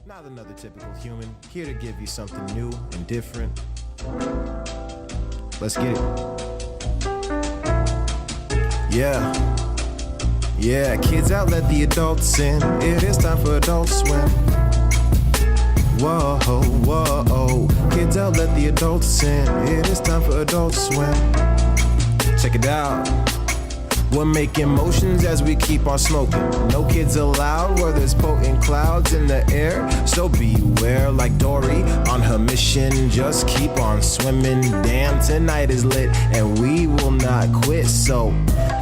Not another typical human, here to give you something new and different. Let's get it. Yeah, kids out, let the adults in. It is time for Adult Swim. Whoa, kids out, let the adults in. It is time for Adult Swim. Check it out. We're making motions as we keep on smoking. No kids allowed where there's potent clouds in the air. So beware, like Dory on her mission. Just keep on swimming. Damn, tonight is lit and we will not quit. So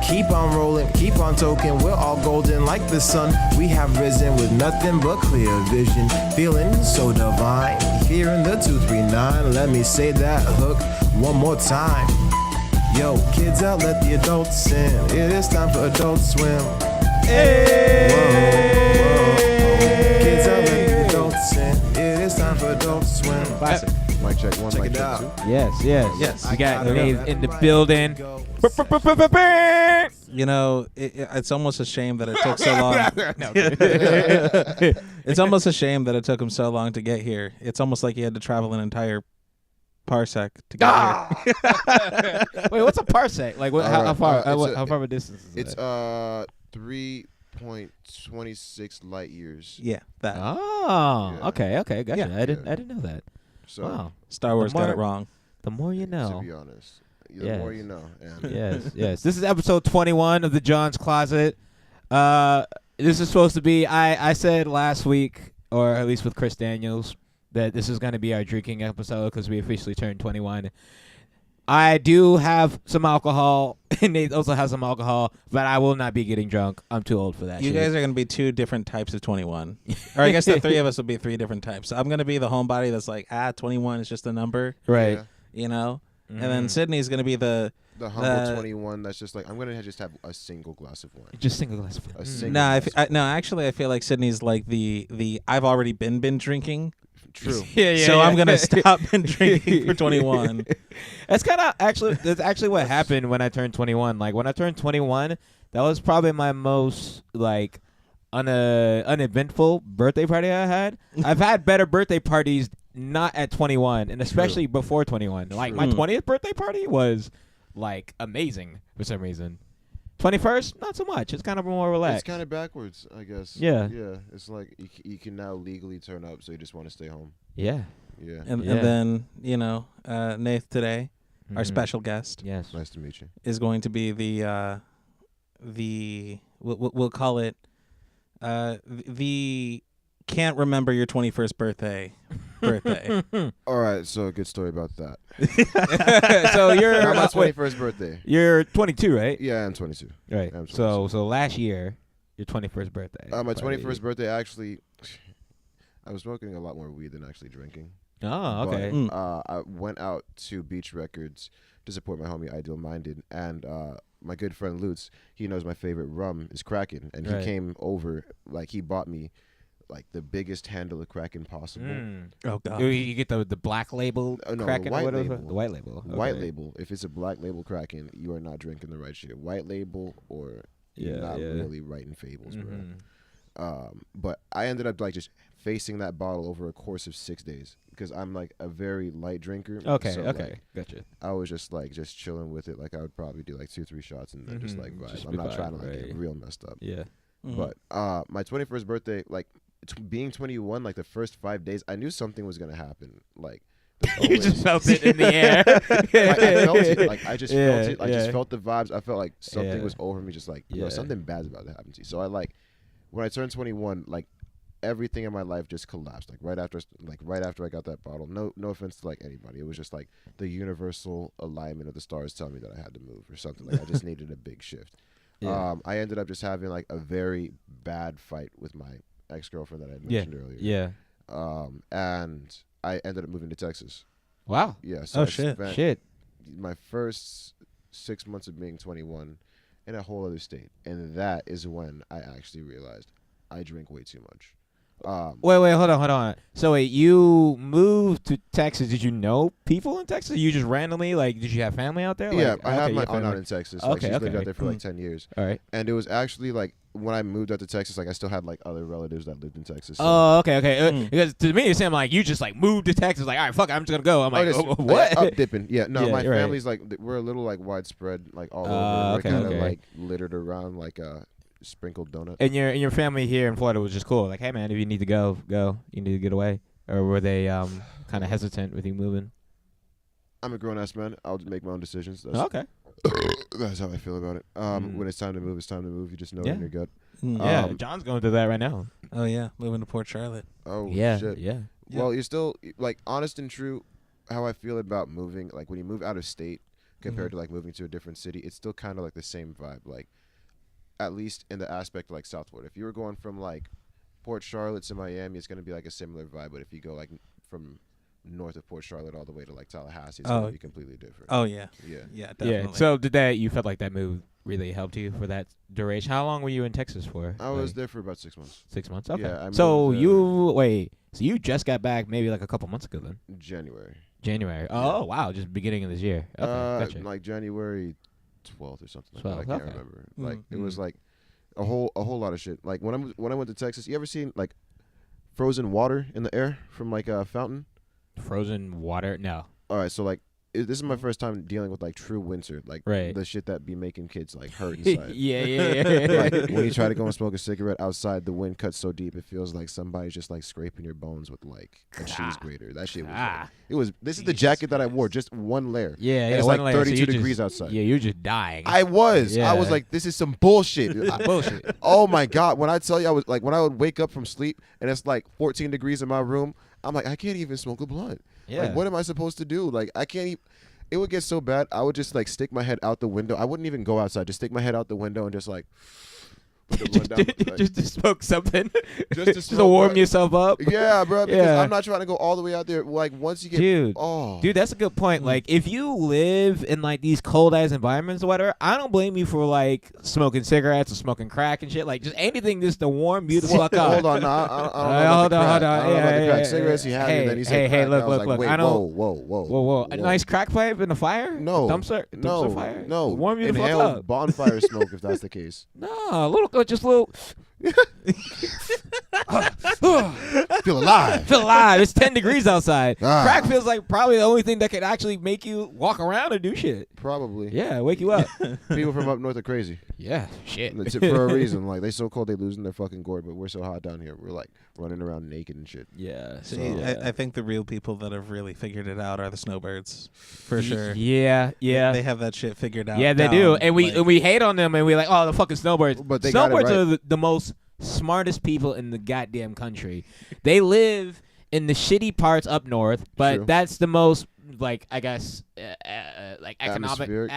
keep on rolling, keep on toking. We're all golden like the sun. We have risen with nothing but clear vision. Feeling so divine. Here in the 239. Let me say that hook one more time. Yo, kids out, let the adults in. It is time for Adult Swim. Hey! Whoa. Kids out, let the adults in. It is time for Adult Swim. Classic. Mic check one, Check mic it check out. two. Yes. I We got got it. Nate in the building. You know, it's almost a shame that it took so long. It's almost a shame that it took him so long to get here. It's almost like he had to travel an entire parsec to get here. Wait, what's a parsec? Like, how far? How far of a distance is It's that? 3.26 light years. Yeah, that. Oh, Yeah. okay, gotcha. Yeah. I didn't know that. So, Wow, Star Wars got more- it wrong. the more you to know. be honest, the Yes. more you know. And Yes. This is episode 21 of the John's Closet. This is supposed to be. I said last week, or at least with Chris Daniels, that this is going to be our drinking episode because we officially turned 21. I do have some alcohol, and Nate also has some alcohol, but I will not be getting drunk. I'm too old for that. You shit. guys are going to be two different types of 21. Or I guess the three of us will be three different types. I'm going to be the homebody that's like, 21 is just a number, right. Yeah. you know? Mhm. And then Sydney's going to be the... the humble 21 that's just like, I'm going to just have a single glass of wine. Just single glass of A wine. single No, glass of no, actually, I feel like Sydney's like the I've already been drinking. True. So I'm going to stop drinking for 21. That's actually what happened when I turned 21. Like when I turned 21, that was probably my most like uneventful birthday party I had. I've had better birthday parties not at 21 and especially before 21. Like my 20th birthday party was like amazing for some reason. 21st, not so much. It's kind of more relaxed. It's kind of backwards, I guess. Yeah. Yeah. It's like you can now legally turn up, so you just want to stay home. Yeah. Yeah. And Yeah. then, Nath today, our Mhm. special guest, Yes. Nice to meet you. is going to be we'll call it the can't remember your 21st birthday. All right. So a good story about that. So you're Not my wait, 21st birthday. you're 22, right? Yeah, I'm 22. Right. I'm So last year, your 21st birthday. My party. 21st birthday, actually, I was smoking a lot more weed than actually drinking. Oh, okay. Mm. I went out to Beach Records to support my homie Ideal Minded, and my good friend Lutz, he knows my favorite rum is Kraken, and Right. he came over, like he bought me like the biggest handle of Kraken possible. Mm. Oh God. You get the black label Oh, no, the Kraken or white whatever? label. The white label. White Okay. label. If it's a black label Kraken, you are not drinking the right shit. White label, or you're Yeah, not yeah. really writing fables, Mhm. bro. But I ended up like just facing that bottle over a course of 6 days because I'm like a very light drinker. Okay, so, okay. like, Gotcha. I was just chilling with it. Like I would probably do like 2-3 shots and then just Mhm, like vibe. just I'm be not trying to vibe, like right. get real messed up. Yeah. Mhm. But my 21st birthday, like being 21, like the first 5 days, I knew something was gonna happen. Like You just felt it in the air. like, I felt it. Like I just Yeah, felt it. I yeah. just felt the vibes. I felt like something Yeah. was over me. Just like Yeah. something bad's about to happen to you. So I when I turned 21, like everything in my life just collapsed. Like right after I got that bottle. No offense to like anybody. It was just like the universal alignment of the stars telling me that I had to move or something. Like I just needed a big shift. Yeah. I ended up just having like a very bad fight with my ex-girlfriend that I had mentioned earlier. Yeah. And I ended up moving to Texas. Wow. Yeah. So Oh, I shit. spent Shit. my first 6 months of being 21 in a whole other state, and that is when I actually realized I drink way too much. Wait, hold on. So wait, you moved to Texas. Did you know people in Texas? You just randomly, like, did you have family out there? Yeah, Like, I have okay, my you aunt out family. in Texas. Okay, Like, she's lived okay. out there for like 10 years. All right. And it was actually like when I moved out to Texas, like I still had like other relatives that lived in Texas. So. Oh, okay. Because to me, it seemed like you just like moved to Texas. Like, all right, fuck it, I'm just gonna go. I'm like, just, what? Up dipping. Yeah, no, Yeah, my right. family's like we're a little like widespread, like all over. We're okay, kind of okay. like littered around like a sprinkled donut. And your family here in Florida was just cool. Like, hey man, if you need to go. You need to get away. Or were they kind of hesitant with you moving? I'm a grown ass man. I'll make my own decisions. That's, Okay. that's how I feel about it. When it's time to move, it's time to move. You just know it in your gut. Yeah, John's going through that right now. Oh yeah, moving to Port Charlotte. Oh Yeah, shit. yeah. Well, you're still like honest and true. How I feel about moving, like when you move out of state compared to like moving to a different city, it's still kind of like the same vibe. Like at least in the aspect of like South Florida. If you were going from like Port Charlotte to Miami, it's gonna be like a similar vibe. But if you go like from north of Port Charlotte all the way to like Tallahassee, it's gonna be completely different. Oh yeah, Yeah. yeah, definitely. Yeah. So you felt like that move really helped you for that duration? How long were you in Texas for? I was there for about 6 months. 6 months. Okay. Yeah, I so moved, So you just got back maybe like a couple months ago then? January. January. Oh wow, just beginning of this year. Okay, gotcha. Like January 12th or something like that. I 12th, can't okay. remember. Like it was like a whole lot of shit. Like when I went to Texas, you ever seen like frozen water in the air from like a fountain? Frozen water? No. All right, so like this is my first time dealing with like true winter, like Right. the shit that be making kids like hurt inside. yeah. Like when you try to go and smoke a cigarette outside, the wind cuts so deep it feels like somebody's just like scraping your bones with like a cheese grater. That shit was. Like, it was. This is the jacket that I wore, just one layer. Yeah, and it's one like layer, so 32 you degrees just, outside. Yeah, you're just dying. I was. Yeah. I was like, this is some bullshit. Bullshit. Oh my god! When I tell you, I was like, when I would wake up from sleep and it's like 14 degrees in my room, I'm like, I can't even smoke a blunt. Yeah. Like, what am I supposed to do? Like, I can't even. It would get so bad, I would just like stick my head out the window. I wouldn't even go outside. Just stick my head out the window and just like. Put the blunt down, like, just to smoke something. Just to just smoke, to warm bro. yourself up. Yeah, bro. Because Yeah. I'm not trying to go all the way out there. Like once you get, Dude, that's a good point. Like, if you live in like these cold ass environments or whatever, I don't blame you for like smoking cigarettes or smoking crack and shit. Like, just anything just to warm you the fuck up. Hold on, no, I don't know. Hold about on. the crack. I don't know about the Yeah, crack. yeah, Cigarettes he had, hey, and then he said hey, crack, and I was look, like, wait, I don't- whoa. A nice crack pipe in the fire? No, Dumpster no, fire? Warm you the fuck Inhale up. bonfire smoke if that's the case. No, just little. Feel alive. Feel alive. It's 10 degrees outside. Ah. Crack feels like probably the only thing that could actually make you walk around and do shit. Probably. Yeah, wake you up. People from up north are crazy. Yeah, shit. It's for a reason. Like they so cold they losing their fucking gourd, but we're so hot down here. We're like running around naked and shit. Yeah. So yeah. I think the real people that have really figured it out are the snowbirds, for sure. Yeah. They have that shit figured out. Yeah, they down, do. And like- we hate on them and we're like, oh, the fucking snowbirds. But they got it Snowbirds right. are the most smartest people in the goddamn country. They live in the shitty parts up north, but True. that's the most, like, I guess, like Atmospheric.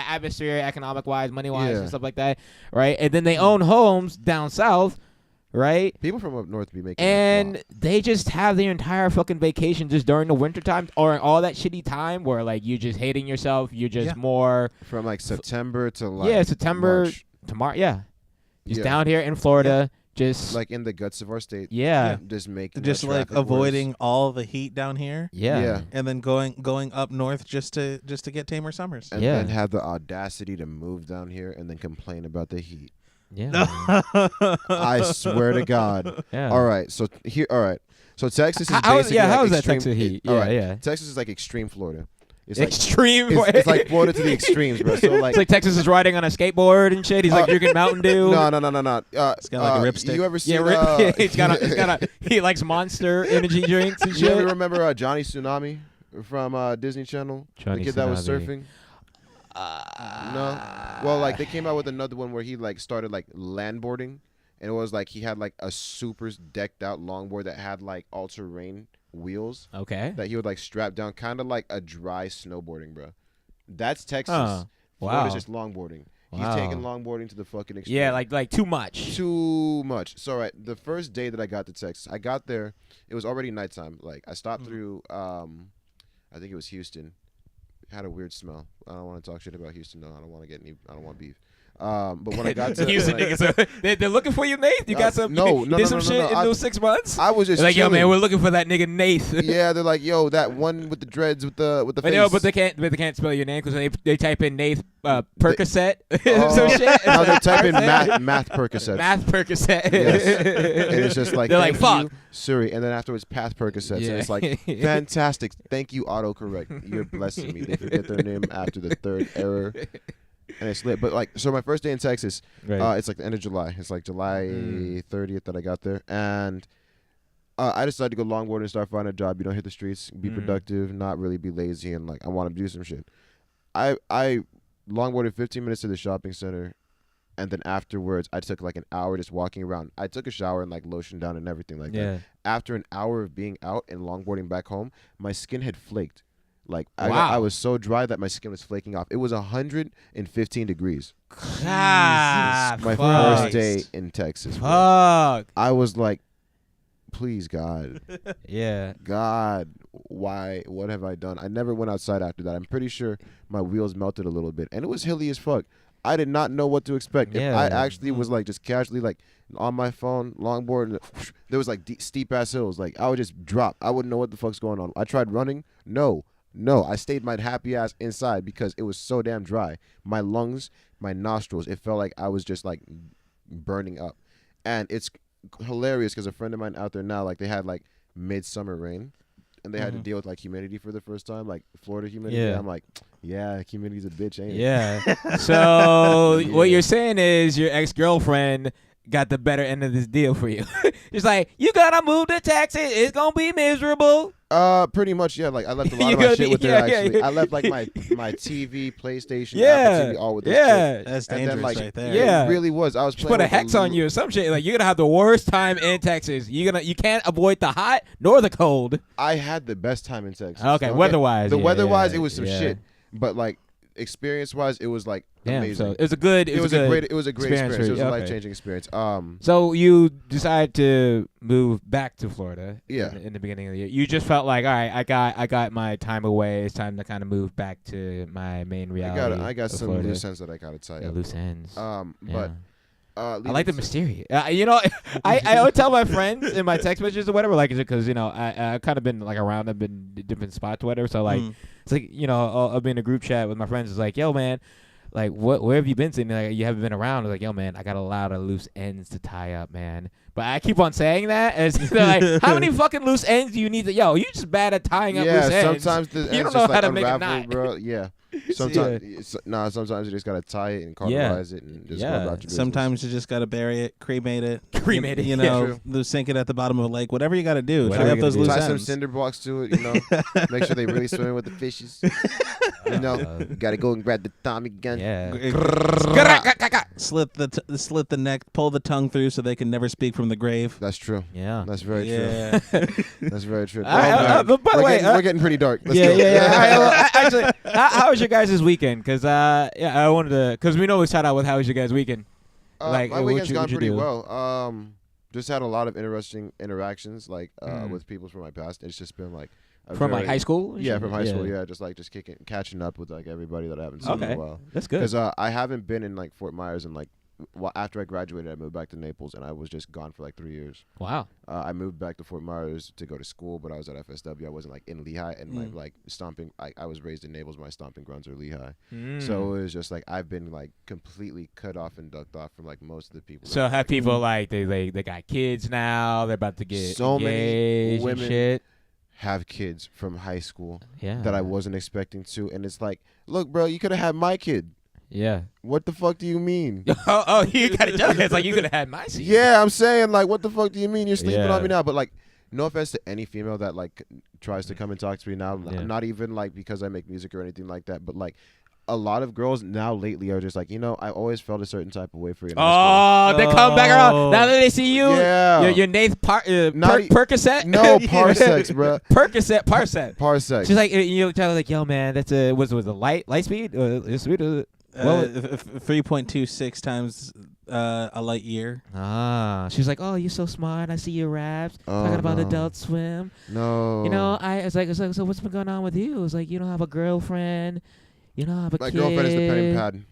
economic wise, money wise, Yeah. and stuff like that, right? And then they own homes down south, right? People from up north be making And that they just have their entire fucking vacation just during the winter time or all that shitty time where, like, you're just hating yourself. You're just more. from like September to like September March. to March. Yeah. Just Yeah. down here in Florida, just. Like in the guts of our state. Yeah. Just making just that like traffic avoiding worse. all the heat down here, Yeah. and then going up north just to get tamer summers. And Yeah. then have the audacity to move down here and then complain about the heat. Yeah. I swear to God. Yeah. All right, so here. All right, so Texas is How- basically how like is that extreme, Texas heat? all Yeah, right, yeah. Texas is like extreme Florida. It's like Extreme. it's like Florida to the extremes, bro. So like, It's like Texas is riding on a skateboard and shit. He's like drinking Mountain Dew. no. It's got like a ripstick. You ever seen? Yeah, he likes Monster energy drinks and You ever shit. remember Johnny Tsunami from Disney Channel? Johnny the kid that was Tsunami. surfing. No. Well, like they came out with another one where he like started like landboarding, and it was like he had like a super decked out longboard that had like all terrain wheels Okay. that he would like strap down, kind of like a dry snowboarding, bro. That's Texas. Huh. Florida's Wow. just longboarding. He's Wow. taking longboarding to the fucking extreme. Yeah, like too much. Too much. So right, the first day that I got to Texas, I got there. It was already nighttime. Like I stopped through, I think it was Houston. It had a weird smell. I don't want to talk shit about Houston. No, I don't want to get any. I don't want beef. But when I got to Houston when I- niggas, they're looking for you, Nate. You got some. no, you no, did no, some no, shit no, in I- those 6 months. I was just They're like, yo, man, chilling. we're looking for that nigga Nath. Yeah, they're like, yo, that one with the dreads with the But face. no, but they can't spell your name because they type in Nath Percocet. Oh, some shit. No, they type in math Percocets. Math Percocet. Yes. And it's just like, They're like, thank you, fuck. Siri, and then afterwards Path Percocets, Yeah. and it's like, fantastic, thank you, autocorrect, you're blessing me. They forget their name after the third error, and it's lit. But like, so my first day in Texas, Right. it's like the end of July. It's like July 30th that I got there, and I decided to go longboard and start finding a job. You know, hit the streets, be productive, not really be lazy, and like I want to do some shit. I longboarded 15 minutes to the shopping center. And then afterwards, I took like an hour just walking around. I took a shower and like lotioned down and everything like Yeah. that. After an hour of being out and longboarding back home, my skin had flaked. Like Wow. I was so dry that my skin was flaking off. It was 115 degrees. Ah, My fuck. first day in Texas. bro. Fuck. I was like, please God, Yeah. God, why? What have I done? I never went outside after that. I'm pretty sure my wheels melted a little bit, and it was hilly as fuck. I did not know what to expect. If Yeah. I actually was like just casually like on my phone, longboard, and there was like steep ass hills. Like I would just drop. I wouldn't know what the fuck's going on. I tried running. No. I stayed my happy ass inside because it was so damn dry. My lungs, my nostrils, it felt like I was just like burning up. And it's hilarious because a friend of mine out there now, like they had like midsummer rain. And they had to deal with like humidity for the first time, like Florida humidity. Yeah. I'm like, yeah, humidity's a bitch, ain't it? Yeah. So what you're saying is your ex-girlfriend got the better end of this deal for you. She's like, you gotta move to Texas. It's gonna be miserable. Pretty much, yeah. Like I left a lot You of my gotta shit be- with her. yeah, Actually, yeah. I left like my TV, PlayStation, Yeah. Apple TV, all with this shit. Yeah. That's And dangerous then, like, right there. Yeah. It really was. I was She playing put a with hex on you or some shit. Like you're gonna have the worst time in Texas. You can't avoid the hot nor the cold. I had the best time in Texas. Okay, weather-wise, The yeah, weather-wise, yeah, it was some yeah. shit. But like experience-wise, it was like Damn, amazing. so it was a good. It was a great experience. for It you. was a Okay. life-changing experience. So you decided to move back to Florida. Yeah. In the beginning of the year, you just felt like, all right, I got my time away. It's time to kind of move back to my main reality. I got of some Florida. loose ends that I gotta tie Yeah, up. loose ends. But Yeah. I leaving like the to- mysterious. You know, I always tell my friends in my text messages or whatever, like, because you know, I kind of been like around, I've been different spots, or whatever. So like, it's like, you know, I'll be in a group chat with my friends. It's like, yo, man, like, where have you been sitting? Like, you haven't been around. It's like, yo, man, I got a lot of loose ends to tie up, man. But I keep on saying that, and it's like, how many fucking loose ends do you need to? Yo, you just bad at tying up loose ends. sometimes the You ends don't just know like how to make a unravel, knot. bro. Yeah. Sometimes, sometimes you just gotta tie it and cauterize it and just go about your business. Sometimes you just gotta bury it, cremate it, Cremate it, You yeah. know, True. sink it at the bottom of a lake. Whatever you gotta do, Whatever tie you up those gotta do. loose tie some ends. cinder blocks to it, you know. Make sure they really swimming with the fishes. You know, you gotta go and grab the Tommy gun. Yeah. Slit the neck, pull the tongue through so they can never speak from the grave. That's true. Yeah. That's very Yeah. true. That's very true. But by the way, we're getting pretty dark. Let's yeah, go. yeah, yeah. All right, well, actually, how was your guys' weekend? Because I wanted to, because we know we start out with how was your guys' weekend. My what weekend's you- gone what you pretty do? well. Just had a lot of interesting interactions, like with people from my past. It's just been like a From like very- high school? Yeah, from high school. Yeah, just catching up with like everybody that I haven't seen in Okay. a while. That's good. Because I haven't been in like Fort Myers and like after I graduated, I moved back to Naples and I was just gone for like 3 years. Wow. I moved back to Fort Myers to go to school, but I was at FSW. I wasn't like in Lehigh and like stomping. I was raised in Naples. My stomping grounds are Lehigh. So it was just like I've been like completely cut off and ducked off from like most of the people. So have people like they got kids now? They're about to get So many engaged and women shit. have kids from high school Yeah. that I wasn't expecting to, and it's like, look, bro, you could have had my kid. Yeah. What the fuck do you mean? oh, you got to jump. It's like you could have had my seat. Yeah, I'm saying like, what the fuck do you mean? You're sleeping Yeah. on me now? But like, no offense to any female that like tries to come and talk to me now. Yeah. Not even like because I make music or anything like that. But like, a lot of girls now lately are just like, you know, I always felt a certain type of way for you. Oh, they come back around. Now that they see you, Yeah. your Nath Not e- Percocet. No, Parsecz, bro. Parsecz. Parsecz. She's like, you tell her like, yo, man, that's a was a light speed, speed. Well, 3.26 times a light year. she's like, oh, you're so smart. I see your raps Oh, talking about no. Adult Swim. No. You know, I was like, so what's been going on with you? It was like, you don't have a girlfriend. You know, I have a My kid. girlfriend is the pen and pad.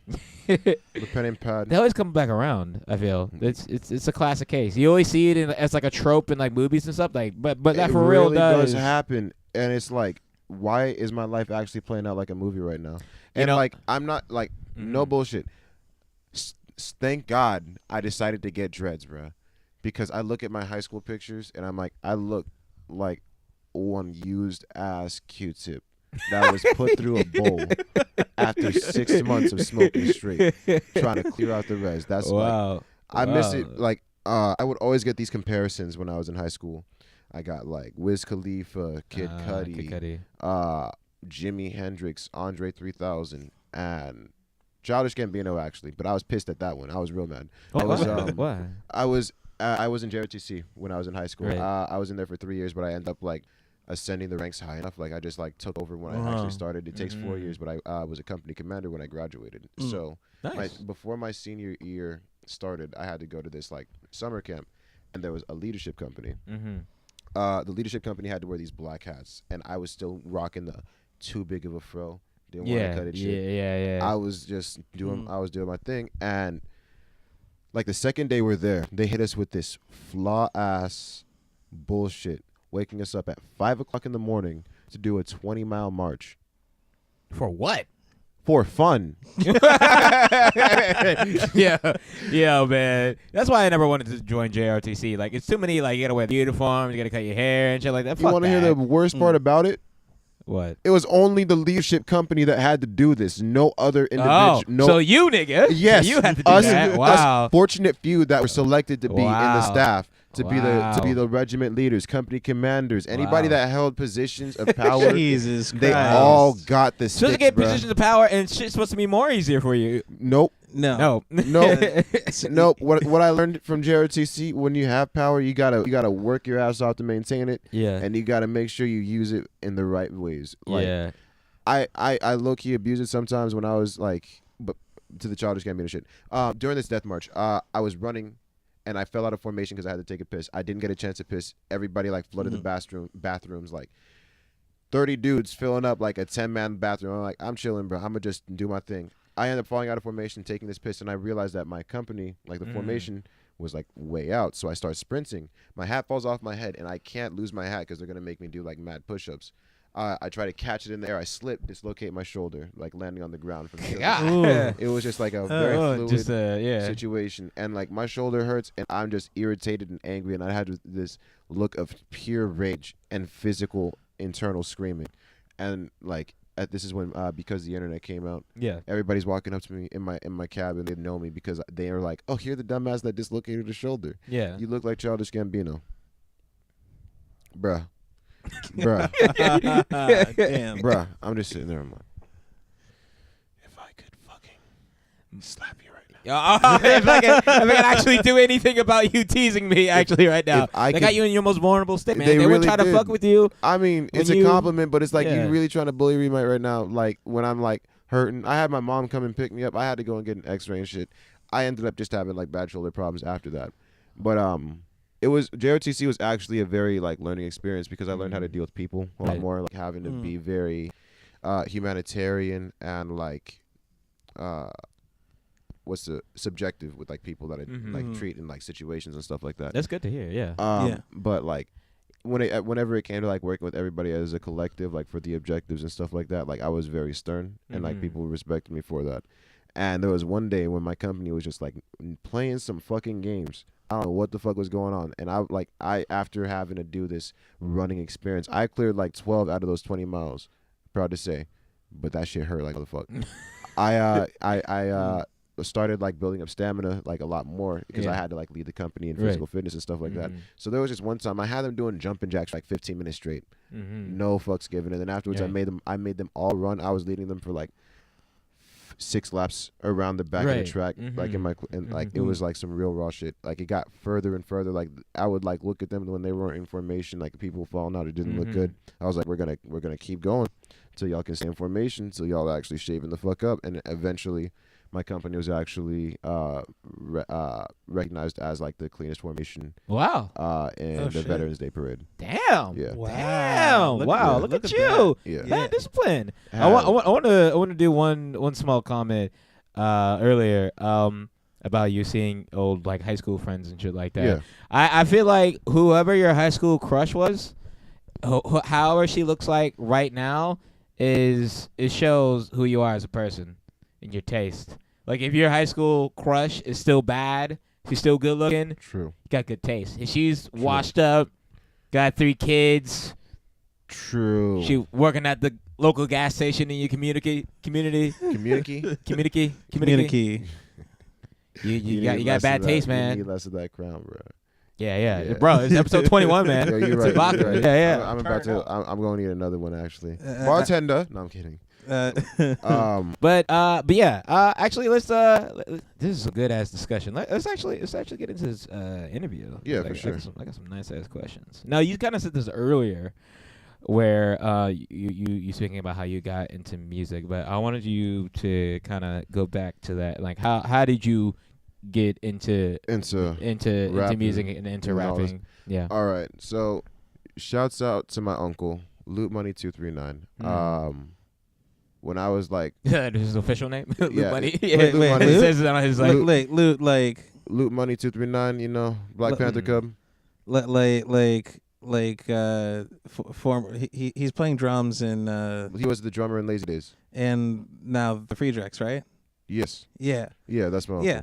The pen and pad. They always come back around. I feel it's a classic case. You always see it as like a trope in like movies and stuff. Like, but that it for real really does happen, and it's like, why is my life actually playing out like a movie right now? And know- like, I'm not like no bullshit. Thank God I decided to get dreads, bruh, because I look at my high school pictures and I'm like, I look like one used ass Q-tip that was put through a bowl after 6 months of smoking straight, trying to clear out the res. That's wow. like, I miss it. Like, I would always get these comparisons when I was in high school. I got like Wiz Khalifa, Kid Cudi, Jimi Hendrix, Andre 3000, and Childish Gambino actually. But I was pissed at that one. I was real mad. Oh, I was why? I was in JRTC when I was in high school. Right. I was in there for 3 years, but I ended up like ascending the ranks high enough. Like I just like took over when I actually started. It takes 4 years, but I was a company commander when I graduated. So Nice. before my senior year started, I had to go to this like summer camp, and there was a leadership company. The leadership company had to wear these black hats, and I was still rocking the too big of a fro. Didn't want to cut it shit. Yeah. I was just doing my thing, and like the second day we're there, they hit us with this flaw ass bullshit, waking us up at 5 o'clock in the morning to do a 20-mile march For what? for fun. Yeah, man. That's why I never wanted to join JRTC. Like, it's too many. Like, you gotta wear the uniform, you gotta cut your hair and shit like that. You Fuck want to hear that. the worst part about it? What? It was only the leadership company that had to do this. No other individual. Oh, so you nigga? Yes, you had to do us, that. Wow. us fortunate few that were selected to be in the Wow. staff, to be Wow. the regiment leaders, company commanders, anybody Wow. that held positions of power. Jesus Christ. They all got the Supposed to sticks, get bruh. positions of power, and shit's supposed to be more easier for you. Nope. No. Nope. What I learned from JRTC, when you have power, you gotta work your ass off to maintain it. Yeah. And you gotta make sure you use it in the right ways. Like, Yeah. I low key abused it sometimes when I was like, but to the Childish Gambino shit. During this death march, I was running, and I fell out of formation because I had to take a piss. I didn't get a chance to piss. Everybody like flooded the bathrooms, like 30 dudes filling up like a 10-man bathroom. I'm like, I'm chilling, bro. I'm gonna just do my thing. I ended up falling out of formation, taking this piss, and I realized that my company, like the formation, was like way out. So I start sprinting. My hat falls off my head, and I can't lose my hat because they're gonna make me do like mad push-ups. I try to catch it in the air. I slip, dislocate my shoulder, like landing on the ground from the It was just like a very fluid situation, and like my shoulder hurts, and I'm just irritated and angry, and I had this look of pure rage and physical internal screaming, and like this is when because the internet came out. Yeah. Everybody's walking up to me in my cabin. They know me because they are like, "Oh, you're the dumbass that dislocated his shoulder. Yeah. You look like Childish Gambino, bruh." Bruh. Damn. Bruh, I'm just sitting there. I'm like, if I could fucking slap you right now. If I can actually do anything about you teasing me actually right now. if I They got could- you in your most vulnerable state, man. They They would really try to did. fuck with you. I mean, it's When a you- compliment, but it's like Yeah. you really trying to bully me right now. Like when I'm like hurting, I had my mom come and pick me up. I had to go and get an X-ray and shit. I ended up just having like bad shoulder problems after that. But it was JRTC was actually a very like learning experience because I learned how to deal with people a lot Right. more, like having to be very humanitarian and like what's the subjective with like people that I like treat in like situations and stuff like that. That's good to hear. Yeah. But like whenever it came to like working with everybody as a collective, like for the objectives and stuff like that, like I was very stern and like people respected me for that. And there was one day when my company was just like playing some fucking games. I don't know what the fuck was going on. And I after having to do this running experience, I cleared like 12 out of those 20 miles. Proud to say. But that shit hurt like motherfucker. I started like building up stamina like a lot more because I had to like lead the company in physical fitness and stuff like that. So there was just one time I had them doing jumping jacks for like 15 minutes straight. No fucks given. And then afterwards I made them all run. I was leading them for like 6 laps around the back of the track, like in my like it was like some real raw shit. Like it got further and further. Like I would like look at them when they weren't in formation, like people falling out. It didn't look good. I was like, we're gonna keep going till y'all can stay in formation, till y'all actually shaving the fuck up. And eventually, my company was actually recognized as like the cleanest formation Wow. in Oh, the shit. Veterans Day parade. Damn. Yeah. Damn. Look Wow. at- Look look at at you. Yeah. Man, discipline. I Had- want to do one small comment earlier about you seeing old like high school friends and shit like that. Yeah. I feel like whoever your high school crush was, however she looks like right now, it shows who you are as a person and your taste. Like if your high school crush is still bad, she's still good looking, True. you got good taste. If she's washed up, got 3 kids, True. she working at the local gas station in your community. Community. You need got less bad of taste, that. You man. need less of that crown, bro. Yeah. Bro, it's episode 21, man. Yeah, you're It's right. a vodka. You're right. Yeah. I'm about to. I'm going to need another one actually. Bartender. No, I'm kidding. But yeah. Actually, let's. This is a good ass discussion. Let's actually get into this interview. Yeah, I for sure. I got some nice ass questions. Now, you kind of said this earlier, where you speaking about how you got into music, but I wanted you to kind of go back to that. Like, how did you get into Into rapping music and into and all this. rapping? Yeah. All right. So, shouts out to my uncle, Loot Money 239. When I was like This is his official name. Luke Yeah. Money. Wait, It Luke? says it on his like. Loot, like Loot Money 239, you know, Black Panther Cub. he's playing drums in He was the drummer in Lazy Days. and now the Friedrichs, right? Yes. Yeah. Yeah, that's my uncle. Yeah.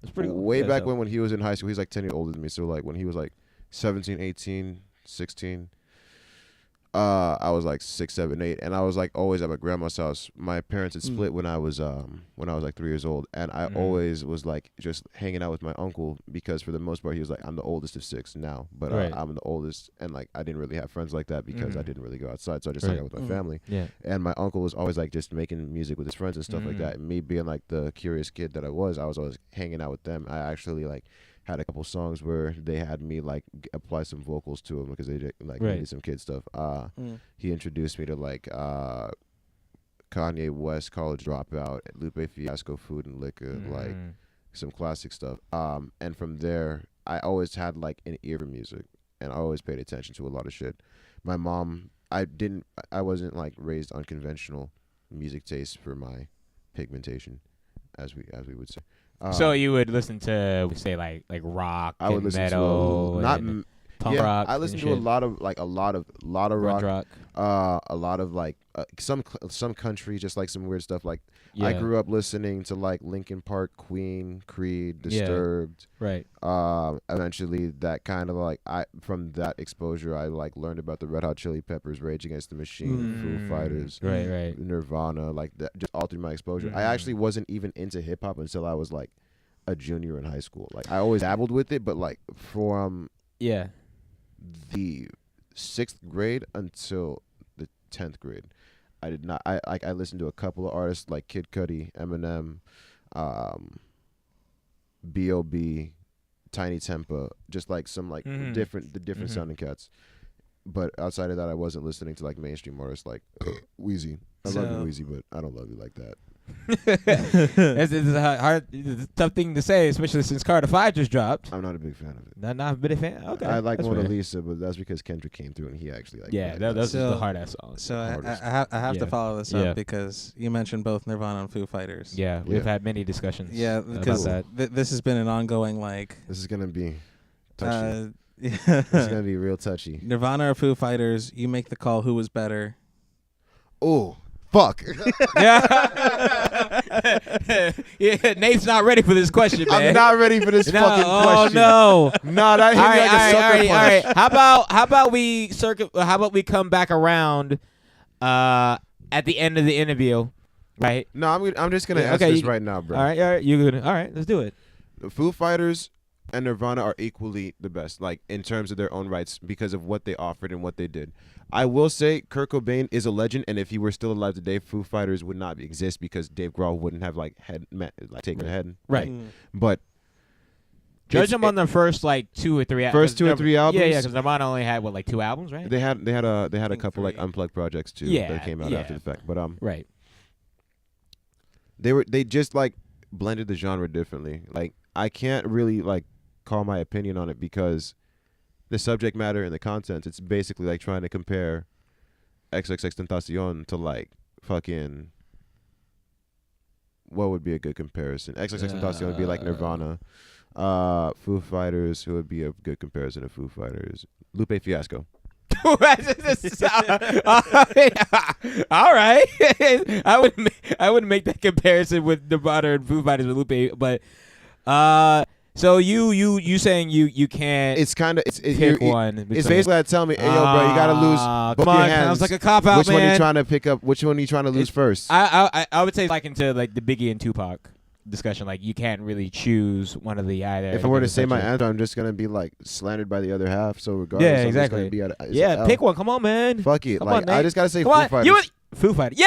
It's pretty cool. Way Yeah, back so- when he was in high school, he's like 10 years older than me. So like when he was like 17, 18, 16, I was like 6, 7, 8, and I was like always at my grandma's house. My parents had split when I was like 3 years old, and I always was like just hanging out with my uncle because for the most part he was like, I'm the oldest of 6 now, but Right. I'm the oldest, and like I didn't really have friends like that because I didn't really go outside, so I just hung Right. out with my family. Yeah. And my uncle was always like just making music with his friends and stuff like Mhm. that. And me being like the curious kid that I was always hanging out with them. I actually like had a couple songs where they had me like apply some vocals to them because they did, like Right. needed some kid stuff. He introduced me to like Kanye West, College Dropout, Lupe Fiasco, Food and Liquor, like some classic stuff. And from there, I always had like an ear for music, and I always paid attention to a lot of shit. My mom, I wasn't like raised unconventional music taste for my pigmentation, as we would say. So you would listen to, say, like rock, I would and listen metal, to not and punk yeah, rock. I listened to a lot of grunge rock, rock. a lot of like some country, just like some weird stuff. Like Yeah. I grew up listening to like Linkin Park, Queen, Creed, Yeah. Disturbed. Right. Eventually, that kind of like from that exposure, I like learned about the Red Hot Chili Peppers, Rage Against the Machine, Foo Fighters, Right. Nirvana, like that. Just all through my exposure. I actually wasn't even into hip hop until I was like a junior in high school. Like I always dabbled with it, but like from Yeah. the 6th grade until the 10th grade, I did not. I listened to a couple of artists like Kid Cudi, Eminem, B.O.B., Tiny Tempa, just like some like different sounding cats. But outside of that, I wasn't listening to like mainstream artists like Wheezy. I love you, Wheezy, but I don't love you like that. It's it's a tough thing to say, especially since Carter 5 just dropped. I'm not a big fan of it. Not a bit of fan. Okay. I like that's Mona fair. Lisa, but that's because Kendrick came through and he actually like. Yeah, backed that's us. just So- the hard ass song. So Hardest. I have to Yeah. follow this Yeah. up because you mentioned both Nirvana and Foo Fighters. Yeah, we've Yeah. had many discussions. Yeah, about because that. this has been an ongoing like. This is gonna be touchy. This is Yeah. gonna be real touchy. Nirvana or Foo Fighters? You make the call. Who was better? Oh, fuck! Yeah. Yeah, Nate's not ready for this question, man. I'm not ready for this No, fucking question. Oh no. No, that hit me like a sucker punch. All right. How about we come back around at the end of the interview, right? No, I'm just gonna Yeah, answer okay, this you- right now, bro. All right, you good? All right, let's do it. The Foo Fighters and Nirvana are equally the best, like in terms of their own rights, because of what they offered and what they did. I will say Kurt Cobain is a legend, and if he were still alive today, Foo Fighters would not exist because Dave Grohl wouldn't have taken the head. Right. But Judge it's- them on their first like 2 or 3 First 2 or 3 albums? Yeah, because Nirvana only had what, like 2 albums, right? They had a think couple like 3. unplugged projects too Yeah, that came out yeah. after the fact. But Right. they just like blended the genre differently. Like I can't really like call my opinion on it because the subject matter and the content, it's basically like trying to compare XXXTentacion to like fucking, what would be a good comparison? XXXTentacion would be like Nirvana. Foo Fighters, who would be a good comparison of Foo Fighters? Lupe Fiasco. All right. I wouldn't make that comparison with Nirvana and Foo Fighters with Lupe, but so you saying you can't. It's kind of pick one. It's basically like telling me, hey, yo, bro, you gotta lose both come your on, hands. sounds like a cop out, Which man. one are you trying to pick up? Which one are you trying to lose first? I would say like into like the Biggie and Tupac discussion. Like you can't really choose one of the either. If I were to say my answer, I'm just gonna be like slandered by the other half. So regardless, Yeah, I'm exactly. Just gonna be Yeah, pick one. Come on, man. Fuck it. Come Like on, I Nate. just gotta say Come Foo on. Fighters. Foo Fighters.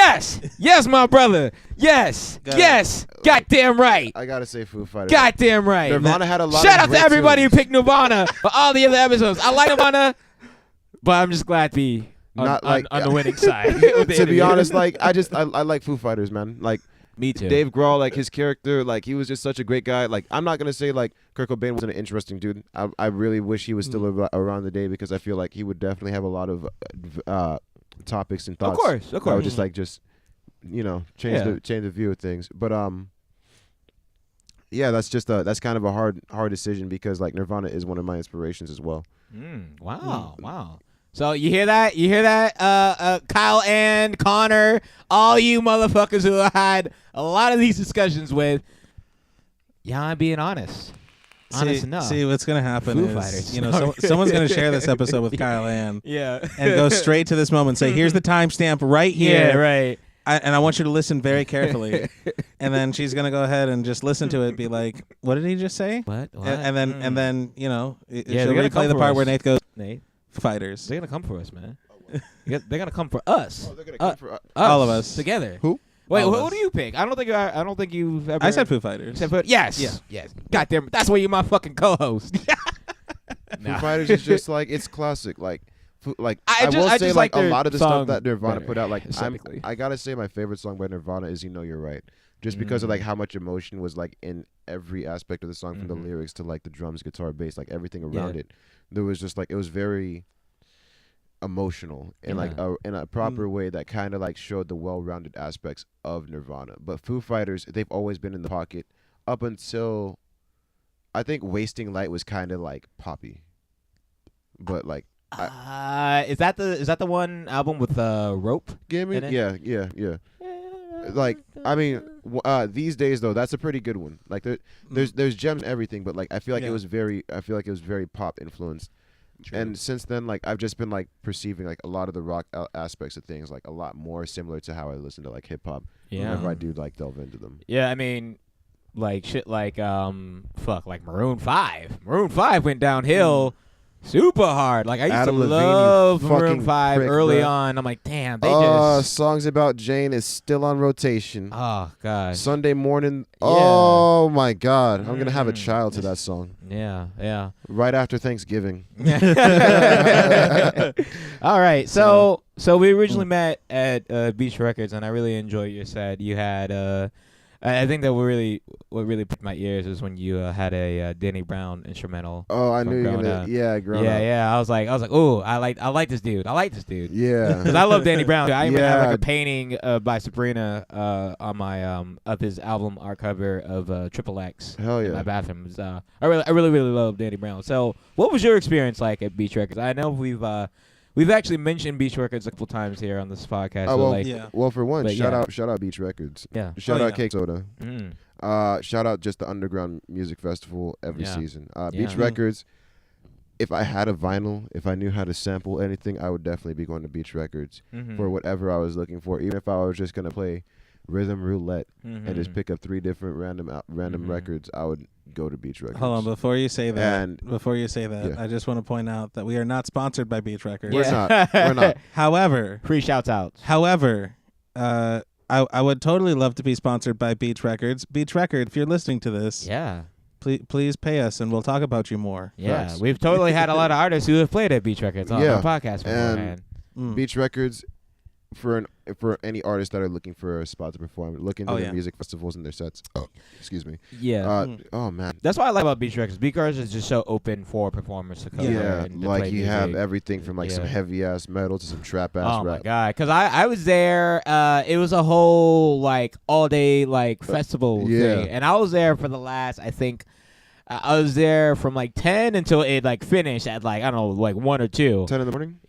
Yes, my brother. Yes, yes. Goddamn right. I gotta say Foo Fighters. Goddamn right. Nirvana had a lot. Shout of out to great everybody tunes. who picked Nirvana for all the other episodes. I like Nirvana, but I'm just glad to be on the winning side. To be honest, like I like Foo Fighters, man. Like me too. Dave Grohl, like his character, like he was just such a great guy. Like I'm not gonna say like Kurt Cobain wasn't an interesting dude. I really wish he was still around the day because I feel like he would definitely have a lot of topics and thoughts. Of course. I would just change the view of things. But yeah, that's kind of a hard decision because like Nirvana is one of my inspirations as well. Wow. So you hear that? Kyle and Connor, all you motherfuckers who I had a lot of these discussions with, y'all ain't being honest. Honest enough. See, what's gonna happen Foo is, Fighters. someone's gonna share this episode with Kyle Ann, yeah, and go straight to this moment and say, "Here's the timestamp right here." Yeah, right. And I want you to listen very carefully. And then she's gonna go ahead and just listen to it, be like, "What did he just say?" What? And then they're she'll gonna replay come the for part us. where Nate goes, Nate, "Fighters." they're gonna come for us, man. They're gonna come for us. Oh, they're gonna come for all of us together. Who? Wait, All of who us. do you pick? I don't think you've ever. I said Foo Fighters. Yes. Yeah. Yes. Goddamn. That's why you're my fucking co-host. Foo Fighters is just like it's classic. Like I will just say like like a their lot of the stuff song that Nirvana better, put out. Like aesthetically. I gotta say my favorite song by Nirvana is "You Know You're Right," just because of like how much emotion was like in every aspect of the song, from the lyrics to like the drums, guitar, bass, like everything around it. There was just like it was very emotional in like in a proper way that kind of like showed the well-rounded aspects of Nirvana. But Foo Fighters, they've always been in the pocket up until I think "Wasting Light" was kind of like poppy, but like is that the one album with Rope? give me in it? yeah. Like I mean, these days though, that's a pretty good one. Like there's gems and everything, but like I feel like it was very pop influenced. True. And since then, like I've just been like perceiving like a lot of the rock aspects of things like a lot more similar to how I listen to like hip hop. Yeah. Whenever I do like delve into them. Yeah, I mean, like shit, like like Maroon 5. Maroon 5 went downhill super hard. Like I used Adam to Levine, love you Maroon fucking 5 prick, early bro. on. I'm like, damn, they just. Songs About Jane is still on rotation. Oh god. Sunday morning. Yeah. Oh my God, I'm gonna have a child to that song Yeah. right after Thanksgiving. All right, so we originally met at Beach Records, and I really enjoyed your set. You had I think that what really picked my ears was when you had a Danny Brown instrumental. Oh, I from knew you were growing gonna. up. Yeah, growing up. Yeah. I was like, oh, I like this dude. Yeah. Because I love Danny Brown. I even have Yeah. like a painting by Sabrina on my of his album art cover of Triple X. Hell In yeah. my bathroom. It's, I really love Danny Brown. So, what was your experience like at Beach Records? I know we've actually mentioned Beach Records a couple times here on this podcast. Oh, so well, like, yeah. Well, for one, But shout yeah. out Beach Records. yeah. Shout Oh, out yeah. Cake Soda. Mm. Shout out just the Underground Music Festival every Yeah. season. Yeah. Beach Records. If I had a vinyl, if I knew how to sample anything, I would definitely be going to Beach Records Mhm. for whatever I was looking for. Even if I was just gonna play rhythm roulette and just Mhm. pick up 3 different random Mhm. records, I would go to Beach Records. Hold on, before you say that, And- yeah. I just want to point out that we are not sponsored by Beach Records. We're not. We're not. However, Free shouts outs. I would totally love to be sponsored by Beach Records. Beach Record, if you're listening to this, Yeah. please pay us and we'll talk about you more. Yeah. Facts. We've totally had a lot of artists who have played at Beach Records on Yeah. our podcast And- beforehand. Mm. Beach Records. for any artists that are looking for a spot to perform, look into their music festivals and their sets. Oh, excuse me. Yeah. Oh man. That's what I like about Beach Records. Beach Records is just so open for performers to come there Yeah, and to like play you music. have everything from like some heavy ass metal to some trap ass Oh rap. my god! Because I was there. It was a whole like all day like festival thing, and I was there for the last. I think I was there from like 10 until it like finished at like I don't know like 1 or 2. 10 in the morning.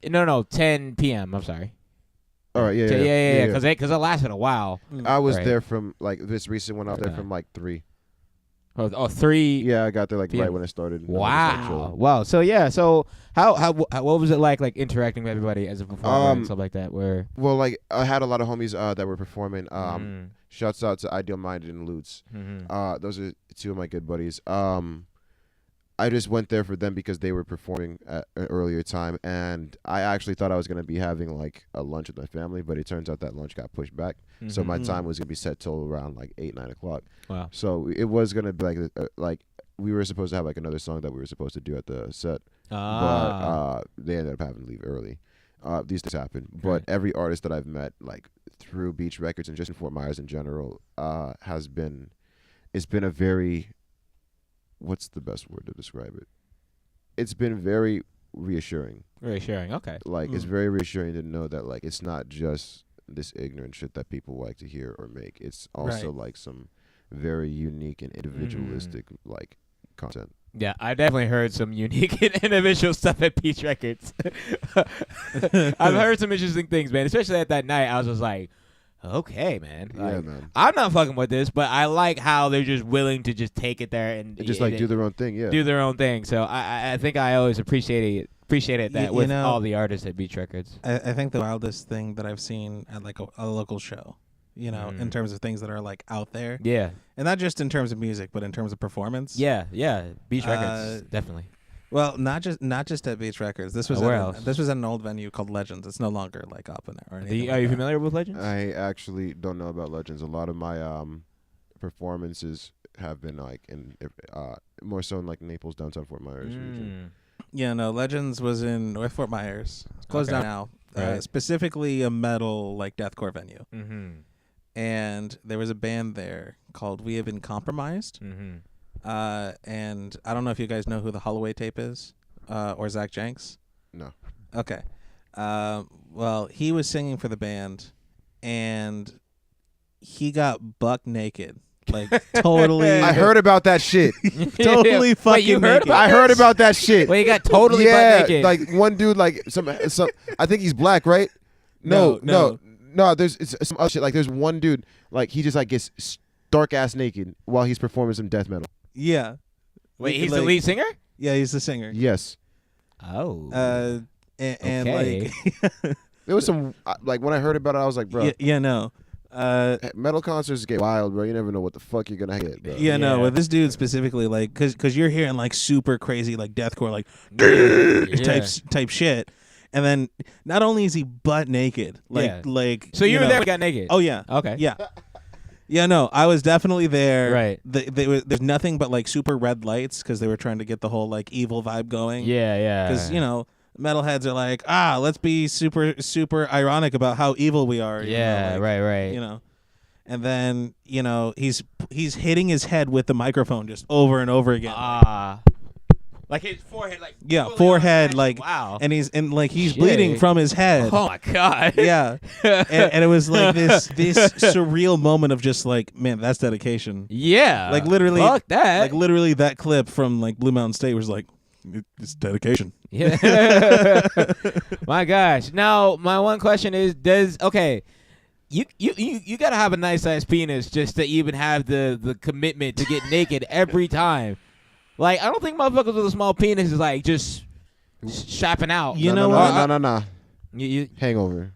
No, 10 p.m. I'm sorry. All right, yeah. Because it lasted a while. I was there from like this recent one. I was there from like 3. Oh, 3. Yeah, I got there like PM. right when it started. Wow. So yeah. So how what was it like interacting with everybody as a performer and stuff like that? Where like I had a lot of homies that were performing. Shouts out to Ideal Minded and Lutz. Those are 2 of my good buddies. I just went there for them because they were performing at an earlier time, and I actually thought I was gonna be having like a lunch with my family, but it turns out that lunch got pushed back. So my time was gonna be set till around like 8-9 o'clock. Wow. So it was gonna be like we were supposed to have like another song that we were supposed to do at the set, but they ended up having to leave early. These things happen, but every artist that I've met like through Beach Records and just in Fort Myers in general it's been a very, what's the best word to describe it? It's been very reassuring. Reassuring, okay. Like it's very reassuring to know that like it's not just this ignorant shit that people like to hear or make. It's also like some very unique and individualistic like content. Yeah, I definitely heard some unique and individual stuff at Beach Records. I've heard some interesting things, man. Especially at that night, I was just like, okay, man. Like, Yeah, man. I'm not fucking with this, but I like how they're just willing to just take it there and Just like do their own thing, do their own thing. So I think I always appreciated that with all the artists at Beach Records. I think the wildest thing that I've seen at like a local show, in terms of things that are like out there. Yeah. And not just in terms of music, but in terms of performance. Yeah. Beach Records, definitely. Well, not just at Beach Records. This was where else? This was at an old venue called Legends. It's no longer like up in it or anything. Are you familiar with Legends? I actually don't know about Legends. A lot of my performances have been like in more so in like Naples, downtown Fort Myers region. Yeah, no, Legends was in North Fort Myers. It's closed down now. Right. Specifically a metal like deathcore venue. And there was a band there called We Have Been Compromised. And I don't know if you guys know who the Holloway Tape is, or Zach Jenks. No. Okay. Well, he was singing for the band, and he got buck naked, like totally. I heard about that shit. Totally fucking Wait, you heard naked. about I heard about that shit. Well, you got totally butt naked. Like one dude, like some. I think he's black, right? No. There's some other shit. Like there's one dude, like he just like gets stark ass naked while he's performing some death metal. Yeah. Wait, he's the lead singer? Yeah, he's the singer. Yes. Oh. And Okay. like There was some like when I heard about it, I was like, bro. no. Metal concerts get wild, bro. You never know what the fuck you're gonna get, bro. No, with this dude specifically, like, cause you're hearing like super crazy like deathcore, like type shit, and then not only is he butt naked, like. So you were there when he got naked? Oh yeah. Okay. Yeah. Yeah, no, I was definitely there. Right. There's nothing but like super red lights because they were trying to get the whole like evil vibe going. Yeah. Because metalheads are like, let's be super ironic about how evil we are. Yeah, right. And then he's hitting his head with the microphone just over and over again. Like his forehead, like forehead, like wow, and he's bleeding from his head. Oh my god, yeah, and it was like this surreal moment of just like, man, that's dedication. Yeah, like literally, fuck that. Like literally, that clip from like Blue Mountain State was like, it's dedication. Yeah, my gosh. Now, my one question is, you gotta have a nice sized penis just to even have the commitment to get naked every time. Like, I don't think motherfuckers with a small penis is like just shopping out. You know what? No. You Hangover.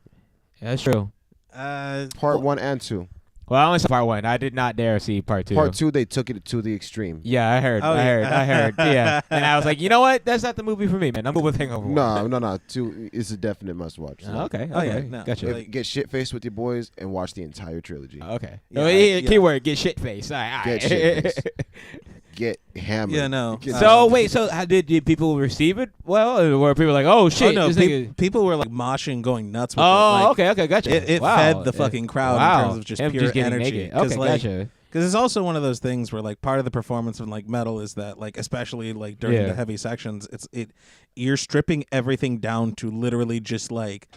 Yeah, that's true. Part 1 and 2. Well, I only saw part 1. I did not dare see part 2. Part 2, they took it to the extreme. Yeah, I heard. Yeah, and I was like, you know what? That's not the movie for me, man. I'm good with Hangover. No. 2 is a definite must watch. So. Okay. Oh yeah. No. Gotcha. Get shit faced with your boys and watch the entire trilogy. Okay. Yeah, Keyword: get shit faced. All right. Get shit faced. get hammered. Yeah, no. Get So wait, so how did people receive it well, or were people like, "Oh shit"? Oh no, this nigga- people were like moshing, going nuts with it. Oh, Like, okay, gotcha. It Wow. fed the fucking crowd Wow. in terms of just Him pure getting energy. naked. Okay, like, gotcha. Because it's also one of those things where like part of the performance of like metal is that like especially like during Yeah. the heavy sections, you're stripping everything down to literally just like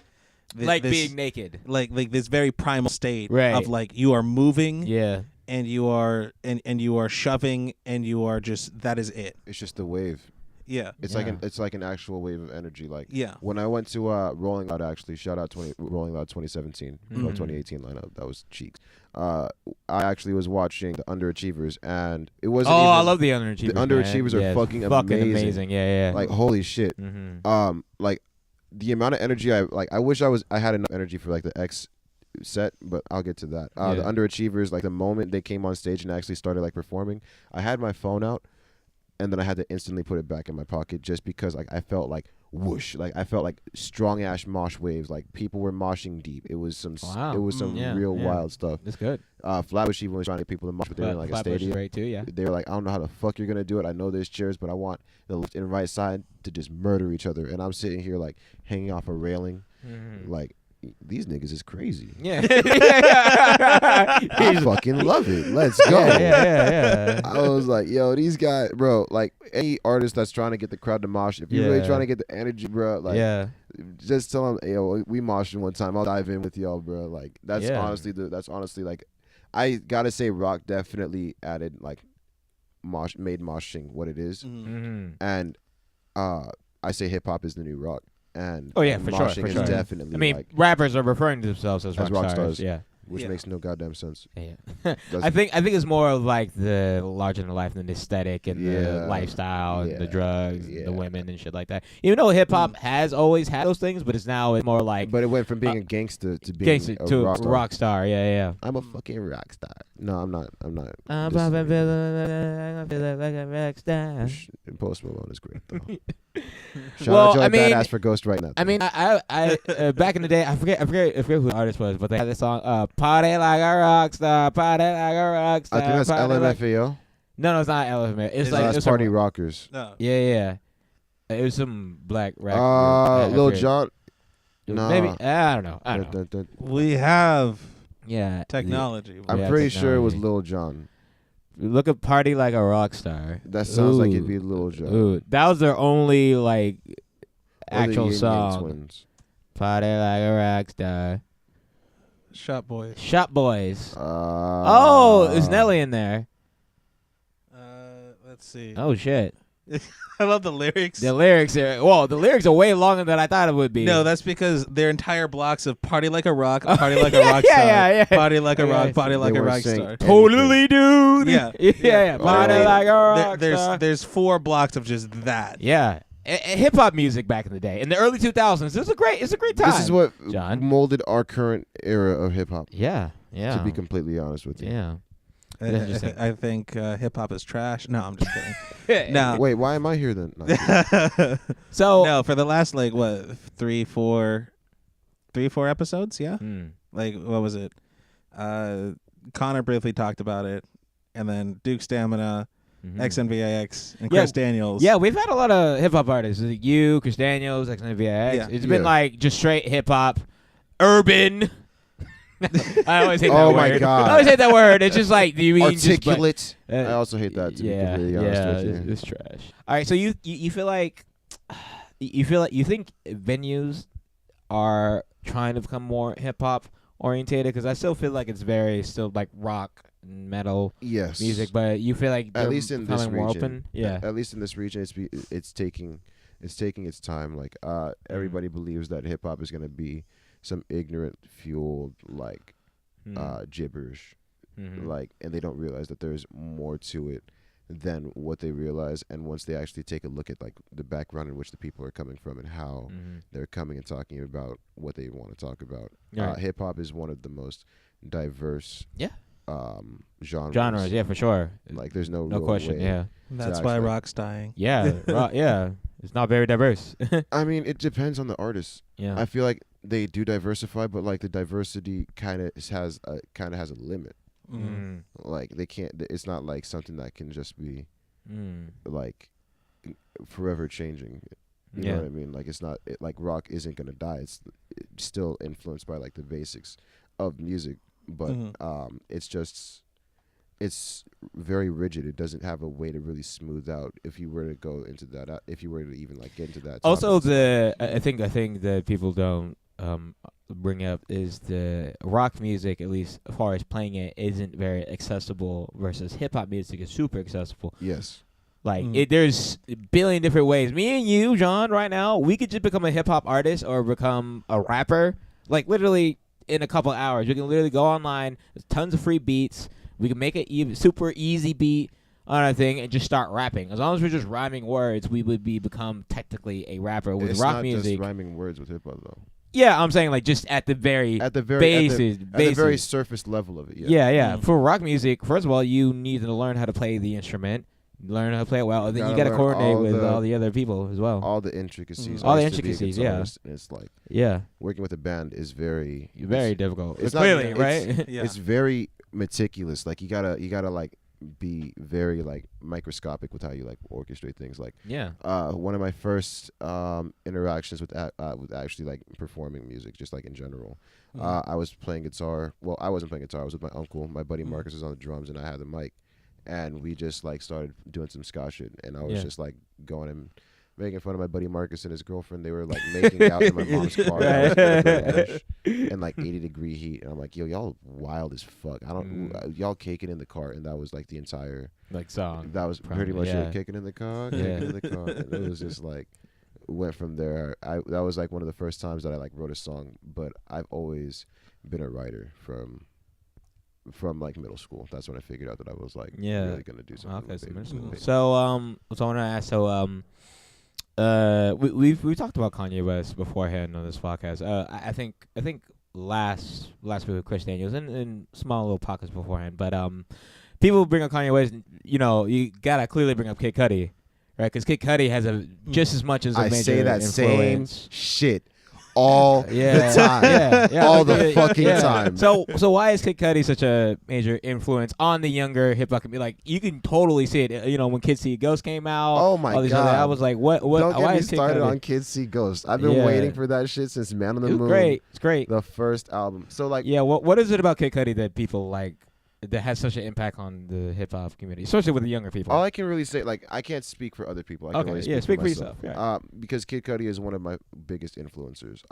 Like this, being naked. like this very primal state Right. of like you are moving Yeah. and you are and you are shoving and you are just that is it. It's just the wave. Yeah. It's Yeah. like an actual wave of energy. Like Yeah. when I went to Rolling Loud, actually, shout out Rolling Loud 2017 or 2018 lineup. That was cheeks. I actually was watching the Underachievers, and it wasn't. Oh, even, I love the underachievers. The Underachievers man. are Yeah, fucking amazing. amazing. Yeah, yeah. like holy shit. Mm-hmm. Like the amount of energy I wish I had enough energy for like the X set, but I'll get to that. The Yeah. Underachievers, like the moment they came on stage and actually started like performing, I had my phone out, and then I had to instantly put it back in my pocket just because like I felt like whoosh, like I felt like strong ass mosh waves, like people were moshing deep. It was some Wow. it was some Yeah, real yeah. wild stuff. That's good. Flatbush even was trying to get people to mosh, but they were in like a Flatbush is stadium. great too. Yeah. They were like, I don't know how the fuck you're gonna do it. I know there's chairs, but I want the left and right side to just murder each other. And I'm sitting here like hanging off a railing, like these niggas is crazy. Yeah. I fucking love it. Let's go. Yeah. I was like, yo, these guys, bro, like any artist that's trying to get the crowd to mosh, if you're really Yeah. trying to get the energy, bro, like, Yeah. just tell them, yo, we moshed one time. I'll dive in with y'all, bro. Like, that's Yeah. honestly like, I gotta say, rock definitely added like made moshing what it is, Mm-hmm. and I say hip hop is the new rock, and Oh, yeah, and for sure, moshing for is sure. definitely I mean, like, rappers are referring to themselves as rock stars. stars. Yeah. which Yeah. makes no goddamn sense. Yeah. Doesn't- I think it's more of like the larger than life than the aesthetic and the Yeah. lifestyle and the Yeah. drugs and Yeah. the women and shit like that. Even though hip hop has always had those things, but it's more like But it went from being a gangster to being gangster a to rock star. rock star. Yeah. I'm a fucking rock star. No, I'm not. I'm This- feeling like a rock star. Post Malone is great though. Shout Well, out Joey I mean- Badass for Ghost right now. I mean, I back in the day, I forget who the artist was, but they had this song, "Party Like a Rock Star, Party Like a Rock I Star." think that's party like-" LMFAO. No, it's not LMFAO. It's like That's it's Party some, Rockers. No. Yeah. It was some black rapper. I Lil forget. Jon. Nah. Maybe I don't know. We have Yeah, technology. I'm Yeah, pretty sure it was technology. Lil Jon. Look at "Party Like a Rock Star." That sounds like it'd Ooh. be Lil Jon. Ooh, that was their only like Or the actual Yin Yang song. Twins. "Party Like a Rock Star." Shop Boy. Shop Boys. Uh, Oh, is Nelly in there? Let's see. Oh shit. I love the lyrics. The lyrics are way longer than I thought it would be. No, that's because their entire blocks of "Party Like a Rock," "Party Like a Rock Star," yeah. "Party Like a Yeah. Rock," "Party Like a weren't Rock saying Star." totally, dude. Yeah. yeah. Party Oh. like a rock There's star. there's 4 blocks of just that. Yeah. Hip hop music back in the day, in the early 2000s, it's a great time. This is what John. molded our current era of hip hop. Yeah. To be completely honest with you. Yeah. I, I think hip hop is trash. No, I'm just kidding. No. Wait, why am I here then? No. So No, for the last like what 3-4 episodes, yeah. Like what was it? Connor briefly talked about it, and then Duke Stamina, XNVIX, and Yeah. Chris Daniels. yeah, we've had a lot of hip hop artists. Like you, Chris Daniels, XNVIX. Yeah. It's been Yeah. like just straight hip hop, urban. I always hate that Oh word. my God. I always hate that word. It's just like, do you mean just like, Articulate. I Uh, also hate that, to be yeah, completely honest yeah, with you. it's trash. All right, so you feel like you think venues are trying to become more hip hop orientated? Because I still feel like it's very still like rock and metal Yes. music, but you feel like At they're least in this becoming more region. open. Yeah, At least in this region, it's taking its time. Like everybody believes that hip hop is gonna be some ignorant fueled like gibberish, like, and they don't realize that there's more to it than what they realize. And once they actually take a look at like the background in which the people are coming from and how they're coming and talking about what they want to talk about, Right. hip hop is one of the most diverse genres. Yeah, for sure. Like there's no No real question. way. Yeah, That's to why actually- rock's dying. yeah, yeah. It's not very diverse. I mean, it depends on the artist. Yeah, I feel like they do diversify, but like the diversity kind of has a limit. Mm. Like they can't. It's not like something that can just be like forever changing. You know what I mean? Like it's not like rock isn't gonna die. It's still influenced by like the basics of music, but it's very rigid. It doesn't have a way to really smooth out if you were to go into that. If you were to even like get into that. Also, I think that people don't bring up is the rock music, at least as far as playing it, isn't very accessible versus hip hop music is super accessible. Yes. Like there's a billion different ways. Me and you, John, right now, we could just become a hip hop artist or become a rapper. Like literally in a couple hours, we can literally go online. There's tons of free beats. We can make it super easy beat on a thing and just start rapping. As long as we're just rhyming words, we would become technically a rapper with it's rock not music. Just rhyming words with hip hop though. Yeah, I'm saying like just at the very basis, at the very surface level of it. Yeah. For rock music, first of all, you need to learn how to play the instrument, learn how to play it well, and then you got to coordinate with all the other people as well. All the intricacies. All the intricacies, yeah. It's like working with a band is very difficult. It's clearly not, right. It's very meticulous. Like you gotta like be very like microscopic with how you like orchestrate things. Like one of my first interactions with actually like performing music, just like in general. I was playing guitar. Well, I wasn't playing guitar. I was with my uncle. My buddy Marcus was on the drums, and I had the mic. And we just like started doing some ska shit, and I was just like going and making fun of my buddy Marcus and his girlfriend. They were like making out in my mom's car in like 80-degree heat, and I'm like, yo, y'all wild as fuck. I don't y'all caking in the car, and that was like the entire like song. That was pretty much it. Kicking in the car, kicking in the car. And it was just like went from there. That was like one of the first times that I like wrote a song, but I've always been a writer from like middle school. That's when I figured out that I was like really gonna do something. Okay, so I want to ask. We've talked about Kanye West beforehand on this podcast. I think last week with Chris Daniels and small little pockets beforehand. But people bring up Kanye West. You know, you gotta clearly bring up Kid Cudi, right? Because Kid Cudi has just as much as a major say that influence. Same shit all the time. All the fucking time. So why is Kid Cudi such a major influence on the younger hip hop community? Like you can totally see it. You know, when Kids See Ghosts came out. Oh my god! I was like, what? Don't why get me is Kid started Cudi? on Kids See Ghosts. I've been waiting for that shit since Man on the Moon. It's great. The first album. So like, what is it about Kid Cudi that people like? That has such an impact on the hip hop community, especially with the younger people. All I can really say, like, I can't speak for other people. I can only speak for yourself. Yeah. Because Kid Cudi is one of my biggest influencers.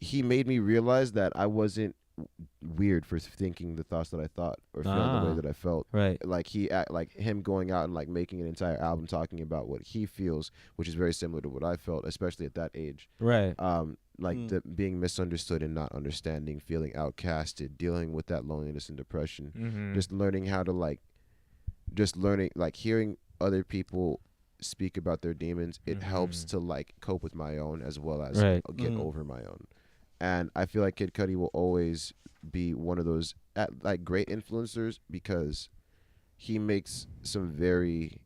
He made me realize that I wasn't weird for thinking the thoughts that I thought or feeling the way that I felt. Right. Like like him going out and like making an entire album talking about what he feels, which is very similar to what I felt, especially at that age. Right. Like the being misunderstood and not understanding, feeling outcasted, dealing with that loneliness and depression. Just learning how to like hearing other people speak about their demons. It helps to like cope with my own as well as get over my own. And I feel like Kid Cudi will always be one of those like great influencers because he makes some very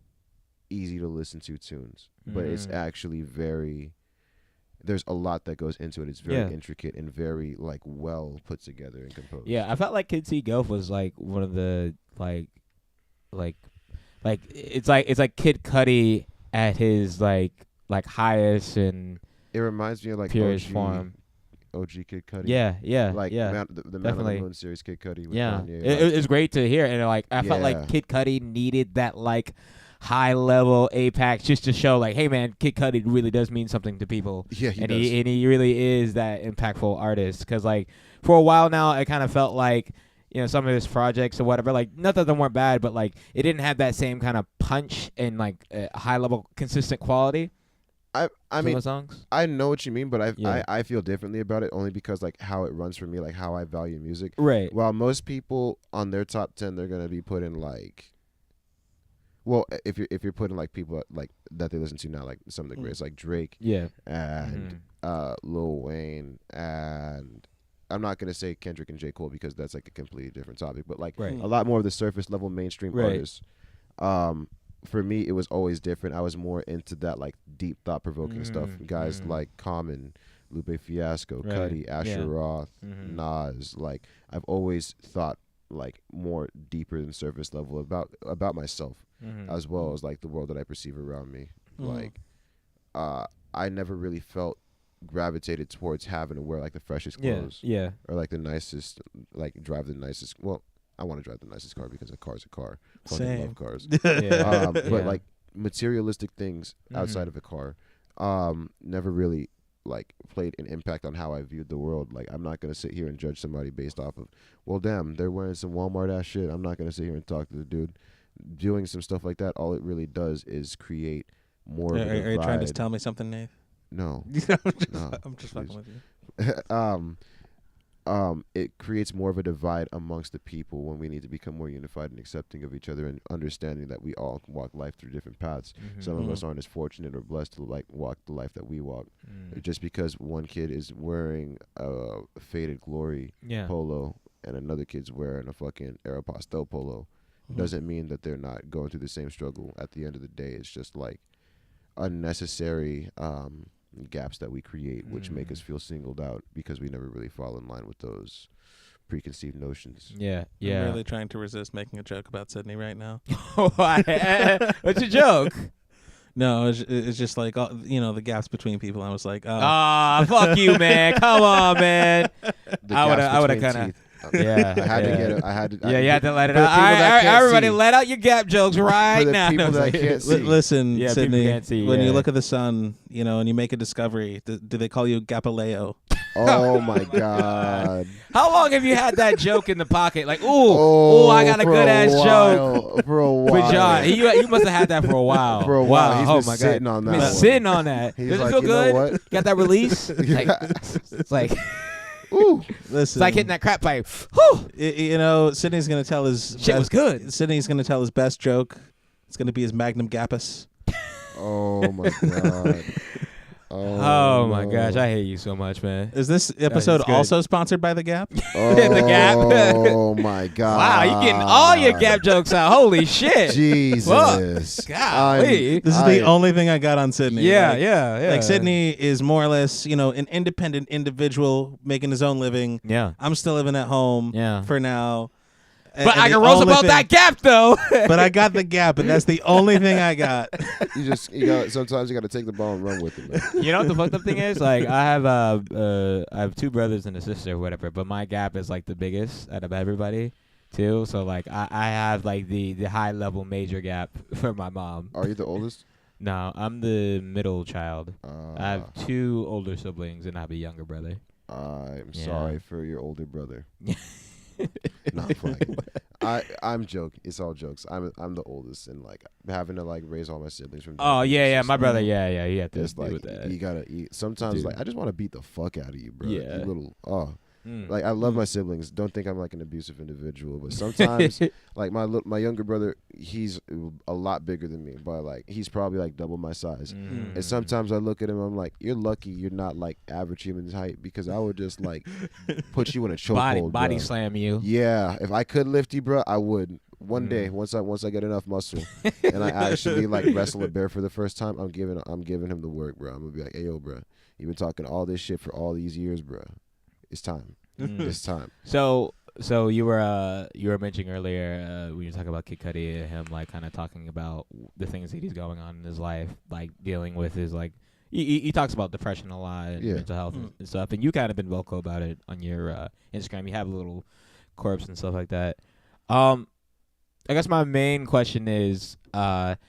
easy to listen to tunes, but it's actually there's a lot that goes into it. It's very intricate and very like well put together and composed. Yeah, I felt like Kid See Ghost was like one of the like it's like Kid Cudi at his like highest and it reminds me of like purest form. OG Kid Cudi. Like the Man on the Moon series Kid Cudi. With Kanye, it's great to hear, and like I felt like Kid Cudi needed that like high level apex just to show like, hey man, Kid Cudi really does mean something to people. Yeah, he does. He really is that impactful artist. Because like for a while now, I kind of felt like some of his projects or whatever, like none of them weren't bad, but like it didn't have that same kind of punch and like high level consistent quality. I mean, songs. I know what you mean, but I feel differently about it only because like how it runs for me, like how I value music. Right. While most people on their top 10, they're gonna be putting like, well, if you're putting like people like that they listen to now, like some of the greats, like Drake, and Lil Wayne, and I'm not gonna say Kendrick and J. Cole because that's like a completely different topic, but like a lot more of the surface level mainstream artists. For me, it was always different. I was more into that like deep thought provoking stuff. Guys like Common, Lupe Fiasco, Cudi, Asher Roth, Nas. Like I've always thought like more deeper than surface level about myself, as well as like the world that I perceive around me. Like, I never really felt gravitated towards having to wear like the freshest clothes, or like the nicest, like drive the nicest. Well, I want to drive the nicest car because a car's a car. Fucking love cars. But like materialistic things outside of a car, never really like played an impact on how I viewed the world. Like, I'm not gonna sit here and judge somebody based off of, well, damn, they're wearing some Walmart ass shit. I'm not gonna sit here and talk to the dude doing some stuff like that. All it really does is create more. Are you trying to tell me something, Nate? No. I'm just fucking with you. It creates more of a divide amongst the people when we need to become more unified and accepting of each other, and understanding that we all walk life through different paths. Some of us aren't as fortunate or blessed to like walk the life that we walk. Just because one kid is wearing a Faded Glory polo and another kid's wearing a fucking Aeropostale polo doesn't mean that they're not going through the same struggle. At the end of the day, it's just like unnecessary gaps that we create, which make us feel singled out because we never really fall in line with those preconceived notions. I'm really trying to resist making a joke about Sydney right now. What's your joke? No, it's just like, the gaps between people. I was like, fuck you, man. Come on, man. I would have kind of. Yeah, I had to get it. I had to. You had to let it out. Everybody, let out your gap jokes right now. People that can't see. Listen, Yeah, Sydney, people can't see, when you look at the sun, and you make a discovery, do they call you Galileo? Oh my God! How long have you had that joke in the pocket? Like, ooh, I got a good ass joke for a while. With John, you must have had that for a while. For a while, wow. he's been sitting on that. He's been sitting on that. He's Does like, it feel you know good? what? Got that release? It's like. Ooh, listen. It's like hitting that crap pipe. Whew. Sydney's gonna tell his shit was good. Sydney's gonna tell his best joke. It's gonna be his magnum gapus. Oh my God. Oh my gosh, I hate you so much, man. Is this episode also sponsored by The Gap? The Gap. Oh my God. Wow, you getting all your Gap jokes out. Holy shit. Jesus. Golly. This is the only thing I got on Sydney. Yeah. Like, Sydney is more or less, an independent individual making his own living. Yeah. I'm still living at home for now. But I can roast about that Gap, though. But I got the Gap, and that's the only thing I got. Sometimes you got to take the ball and run with it, man. You know what the fucked up thing is? Like, I have two brothers and a sister or whatever, but my Gap is like the biggest out of everybody too. So like I have like the high level major Gap for my mom. Are you the oldest? No, I'm the middle child. I have two older siblings and I have a younger brother. I'm sorry for your older brother. Not playing. I'm joking. It's all jokes. I'm the oldest, and like having to like raise all my siblings from. Oh yeah, my brother. Yeah. He had to deal with that. You gotta eat. Sometimes like I just want to beat the fuck out of you, bro. Yeah. You little Like, I love my siblings. Don't think I'm like an abusive individual, but sometimes like my younger brother, he's a lot bigger than me, but like he's probably like double my size. And sometimes I look at him, I'm like, you're lucky you're not like average human height, because I would just like put you in a chokehold, body slam you. Yeah, if I could lift you, bro, I would. One day, once I get enough muscle, and I actually like wrestle a bear for the first time, I'm giving him the work, bro. I'm gonna be like, hey yo, bro, you've been talking all this shit for all these years, bro. It's time. It's time. So you were mentioning earlier when you were talking about Kid Cudi and him like kind of talking about the things that he's going on in his life, like dealing with his like he talks about depression a lot and mental health and stuff, and you kind of been vocal about it on your Instagram. You have a little corpse and stuff like that. I guess my main question is, hip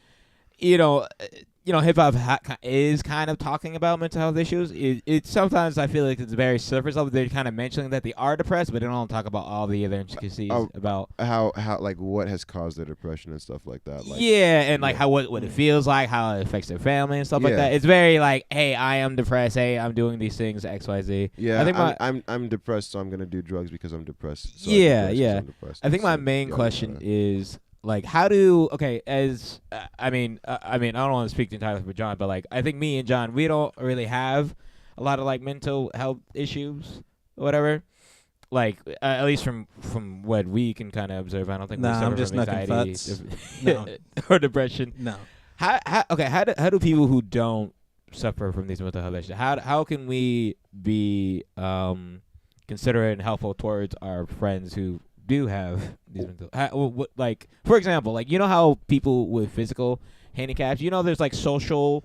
hop is kind of talking about mental health issues. It sometimes I feel like it's very surface level. They're kind of mentioning that they are depressed, but they don't talk about all the other intricacies about how like what has caused their depression and stuff like that. Like, and like how what it feels like, how it affects their family and stuff like that. It's very like, hey, I am depressed. Hey, I'm doing these things XYZ. Yeah, I think I'm depressed, so I'm gonna do drugs because I'm depressed. So I'm depressed. I think my main question is. Like, how do as I mean I don't want to speak entirely for John, but like I think me and John, we don't really have a lot of like mental health issues or whatever. Like at least from what we can kind of observe, I don't think we suffer from anxiety or depression. No. How do people who don't suffer from these mental health issues, how can we be considerate and helpful towards our friends who do have these mental, like for example, like you know how people with physical handicaps, you know, there's like social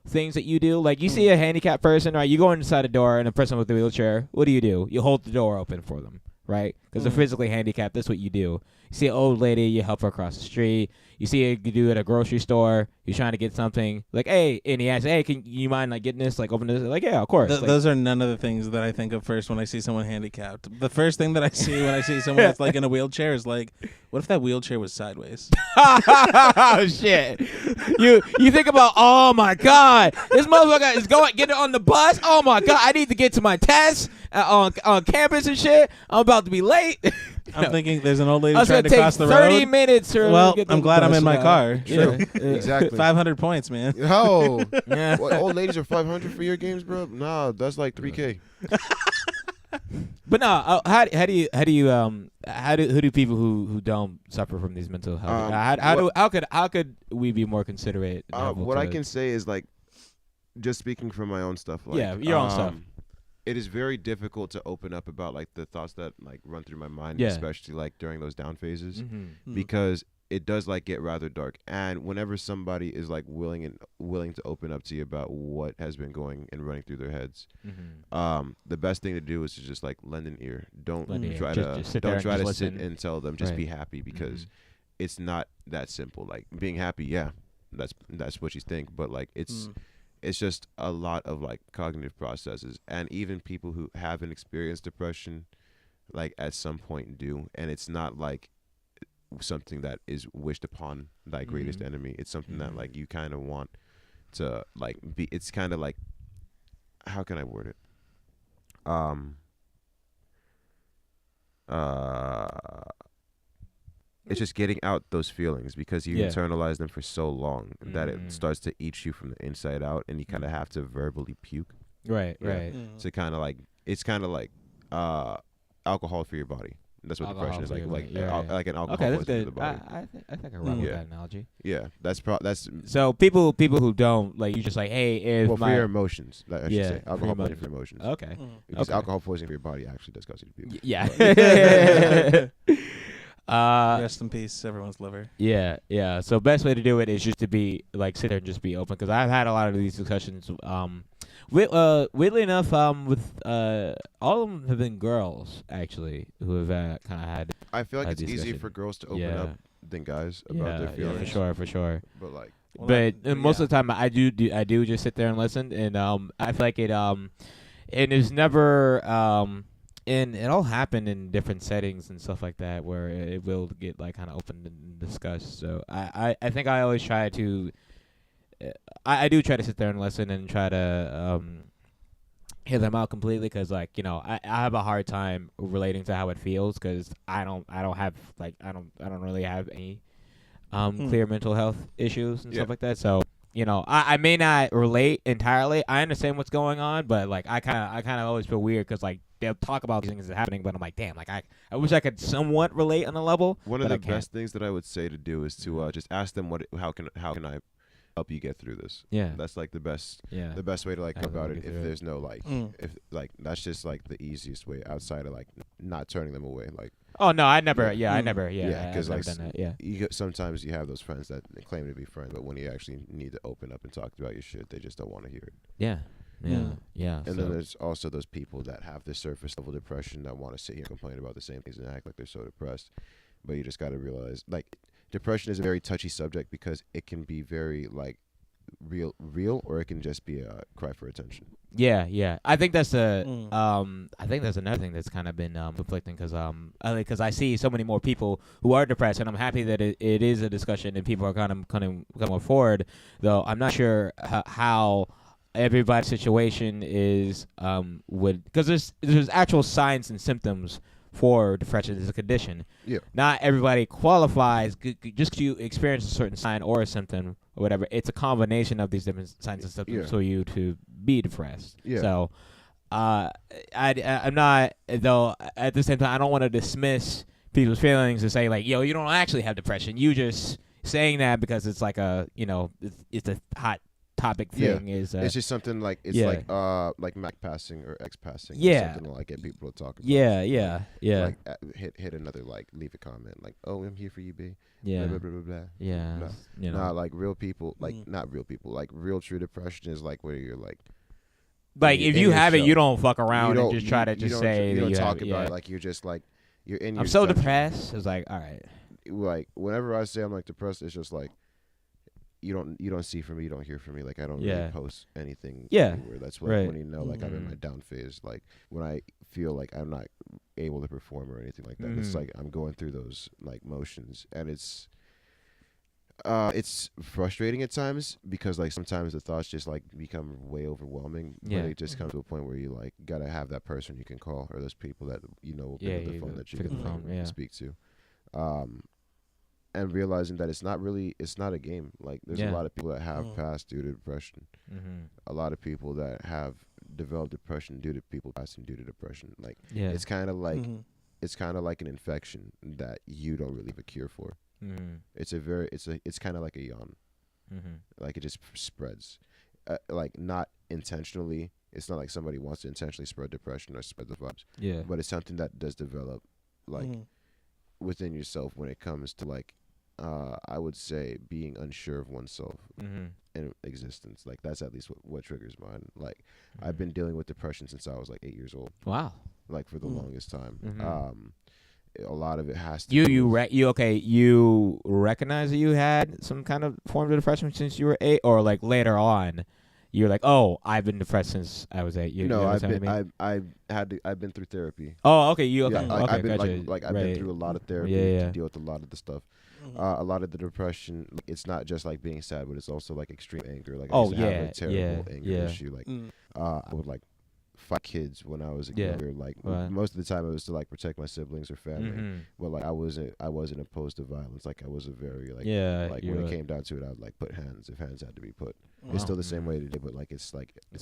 things that you do. Like you see a handicapped person, right? You go inside a door and a person with a wheelchair. What do? You hold the door open for them, right? Because they're physically handicapped. That's what you do. You see an old lady, you help her across the street. You see a dude at a grocery store. You're trying to get something. Like, hey, and he asks, hey, can you mind like getting this? Like, open this. Like, yeah, of course. Like, those are none of the things that I think of first when I see someone handicapped. The first thing that I see when I see someone that's like in a wheelchair is like, what if that wheelchair was sideways? Oh shit! You think about, oh my god, this motherfucker is getting on the bus. Oh my god, I need to get to my test on campus and shit. I'm about to be late. I'm thinking there's an old lady I was trying gonna to take cross the 30 road. minutes. Well, get I'm the glad I'm bus. in my car. Yeah. Exactly. 500 points, man. Oh, Yeah. what, old ladies are 500 for your games, bro? Nah, that's like 3K. But no, who do people who don't suffer from these mental health? How could we be more considerate? and helpful What I to- can say is like, just speaking from my own stuff. Like, Yeah, your own stuff. It is very difficult to open up about like the thoughts that like run through my mind, Yeah. especially like during those down phases, Mhm. because it does like get rather dark. And whenever somebody is like willing to open up to you about what has been going and running through their heads, the best thing to do is to just like lend an ear. Don't Lend an ear. try Just sit to there and just sit listen. and tell them just Right. be happy, because it's not that simple. Like being happy, yeah, that's what you think, but like it's just a lot of like cognitive processes, and even people who haven't experienced depression like at some point do, and it's not like something that is wished upon thy greatest enemy. It's something that like you kind of want to like be. It's kind of like, how can I word it? It's just getting out those feelings, because you internalize them for so long that it starts to eat you from the inside out, and you kind of have to verbally puke. Right, Yeah. right. So kind of like, it's kind of like alcohol for your body. That's what Alcohol depression is for like, your body. like an alcohol Okay, that's poison to good. the body. I think I rock with Yeah. that analogy. Yeah, that's So people who don't, like, you just like, hey, if well, my for your emotions. I should Yeah, say for alcohol your poisoning for emotions. okay, Because okay. alcohol poisoning for your body actually does cause you to puke. yeah. Rest in peace, everyone's liver. Yeah. So best way to do it is just to be like sit there and just be open, because I've had a lot of these discussions. Weirdly enough, with all of them have been girls actually who have kind of had. I feel like Had it's easier discussion. for girls to open Yeah. up than guys about their feelings. for sure. But like, Well, But most of the time, I do just sit there and listen, and I feel like it and it's never and it all happened in different settings and stuff like that, where it will get like kind of open and discussed. So I think I always try to I do try to sit there and listen and try to hear them out completely, because like, you know, I have a hard time relating to how it feels, because I don't really have any clear mental health issues and Yeah. stuff like that. So, you know, I may not relate entirely. I understand what's going on, but like I kind of always feel weird, because like they'll talk about these things that are happening, but I'm like, damn, like I wish I could somewhat relate on a level. one of but I the can't. best things that I would say to do is to just ask them how can I help you get through this. Yeah. That's like the best Yeah. way to like How go can about we it. get If through it? there's no like, if like that's just like the easiest way outside of like not turning them away. Like, Oh no, I never. Yeah. Yeah, I never. Yeah, yeah, because I've like never done that. Yeah. sometimes you have those friends that they claim to be friends, but when you actually need to open up and talk about your shit, they just don't want to hear it. Yeah. And so- then there's also those people that have this surface level depression that want to sit here and complain about the same things and act like they're so depressed. But you just got to realize, like, depression is a very touchy subject, because it can be very like real, or it can just be a cry for attention. Yeah. I think that's I think that's another thing that's kind of been conflicting, because I see so many more people who are depressed, and I'm happy that it is a discussion and people are kind of coming forward. Though I'm not sure how everybody's situation is because there's actual signs and symptoms for depression as a condition. Yeah. Not everybody qualifies just 'cause you experience a certain sign or a symptom or whatever. It's a combination of these different signs and symptoms for you to be depressed. Yeah. So I'm not, though at the same time, I don't want to dismiss people's feelings and say like, yo, you don't actually have depression. You just saying that because it's like a, you know, it's a hot topic thing is. It's just something like it's like Mac passing or X passing. Yeah. Something to like get people to talk about. Yeah. Like hit another leave a comment like, oh, I'm here for you, B. Yeah. Blah, blah, blah, blah, blah. Yeah. No. You know. Nah, like real people, not real people, like real true depression is like where you're like if you have it, you don't fuck around and just try to say you don't that talk have about it. it. Like you're just like you're in your. I'm so dungeon. depressed. It's like, all right. Like whenever I say I'm like depressed, it's just like you don't see from me, you don't hear from me. Like I don't really post anything. Anywhere. That's when you know like I'm in my down phase. Like when I feel like I'm not able to perform or anything like that. It's like I'm going through those like motions, and it's frustrating at times because like sometimes the thoughts just like become way overwhelming. Yeah. But it just comes to a point where you like gotta have that person you can call or those people that you know will pick up the phone that you can speak to. And realizing that it's not a game. Like there's a lot of people that have passed due to depression. A lot of people that have developed depression due to people passing due to depression. Like it's kind of like it's kind of like an infection that you don't really have a cure for. It's kind of like a yawn. Like it just spreads, like not intentionally. It's not like somebody wants to intentionally spread depression or spread the vibes. Yeah, but it's something that does develop, like within yourself when it comes to like, I would say being unsure of oneself in existence. Like that's at least what triggers mine. Like I've been dealing with depression since I was like 8 years old. Wow. Like for the longest time. A lot of it has to you recognize that you had some kind of form of depression since you were 8, or like later on you're like, oh, I've been depressed since I was 8. I've been through therapy. Oh, okay. I've been gotcha. I've been through a lot of therapy to deal with a lot of the stuff. A lot of the depression, it's not just like being sad, but it's also like extreme anger. Like I used to have a terrible anger issue. Like I would like fight kids when I was younger. Like most of the time it was to like protect my siblings or family. But like I wasn't opposed to violence. Like I was a very like when it came down to it, I would like put hands if hands had to be put. It's still the same way today, but like it's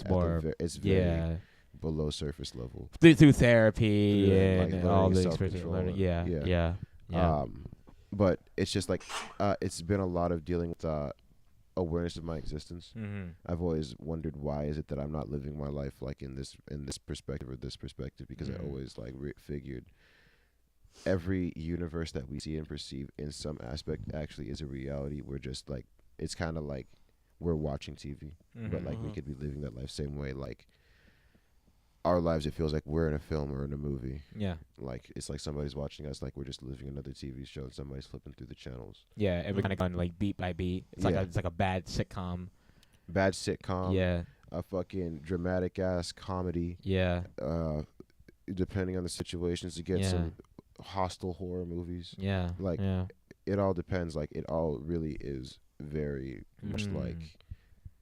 more it's very below surface level through therapy and like all the experiences learning. Yeah. But it's just like it's been a lot of dealing with awareness of my existence. I've always wondered why is it that I'm not living my life like in this perspective or this perspective, because I always like figured every universe that we see and perceive in some aspect actually is a reality. We're just like, it's kind of like we're watching TV, but like we could be living that life same way. Like our lives, it feels like we're in a film or in a movie. Yeah. Like it's like somebody's watching us, like we're just living another TV show and somebody's flipping through the channels. Yeah, and we're kind of going like beat by beat. It's like a bad sitcom. Bad sitcom. Yeah. A fucking dramatic ass comedy. Yeah. Depending on the situations, to get some hostile horror movies. Yeah. Like it all depends. Like it all really is very much like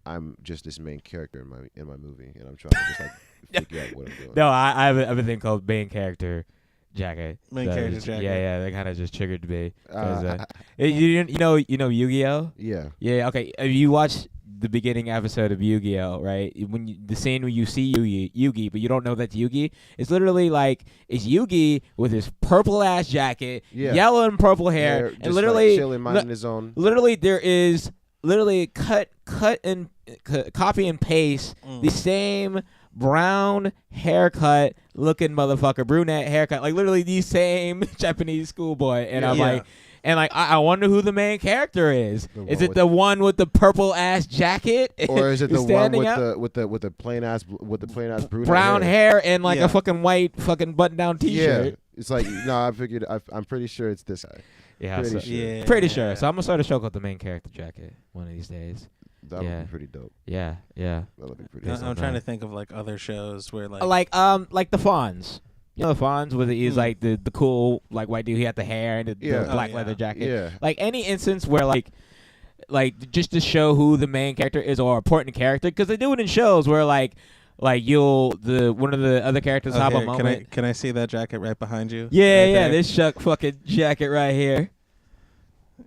I'm just this main character in my movie, and I'm trying to just like figure out what I'm doing. No, I have a thing called main character jacket. Main character jacket. Yeah, that kind of just triggered me. You know Yu-Gi-Oh? Yeah. Yeah. Okay. You watched the beginning episode of Yu-Gi-Oh, right? The scene where you see Yugi, but you don't know that's Yugi. It's literally like it's Yugi with his purple ass jacket, yellow and purple hair, and literally like chilling, minding his own. Literally, there is cut and copy and paste the same brown haircut looking motherfucker, brunette haircut, like literally the same Japanese schoolboy, and I'm like. And like, I wonder who the main character is. Is it the one with the purple ass jacket, or is it the one with the plain ass brunette brown hair and like a fucking white fucking button down T-shirt? Yeah, it's like I figured. I'm pretty sure it's this guy. Yeah, pretty sure. So I'm gonna start a show called The Main Character Jacket one of these days. That would be pretty dope. Yeah. That'll be pretty. I'm trying to think of like other shows where like the Fonz. You know the Fonz, where he's like the cool like white dude. He had the hair and the black leather jacket. Yeah. Like any instance where like just to show who the main character is or important character, because they do it in shows where like one of the other characters have a moment. Can I see that jacket right behind you? Yeah, this Chuck fucking jacket right here.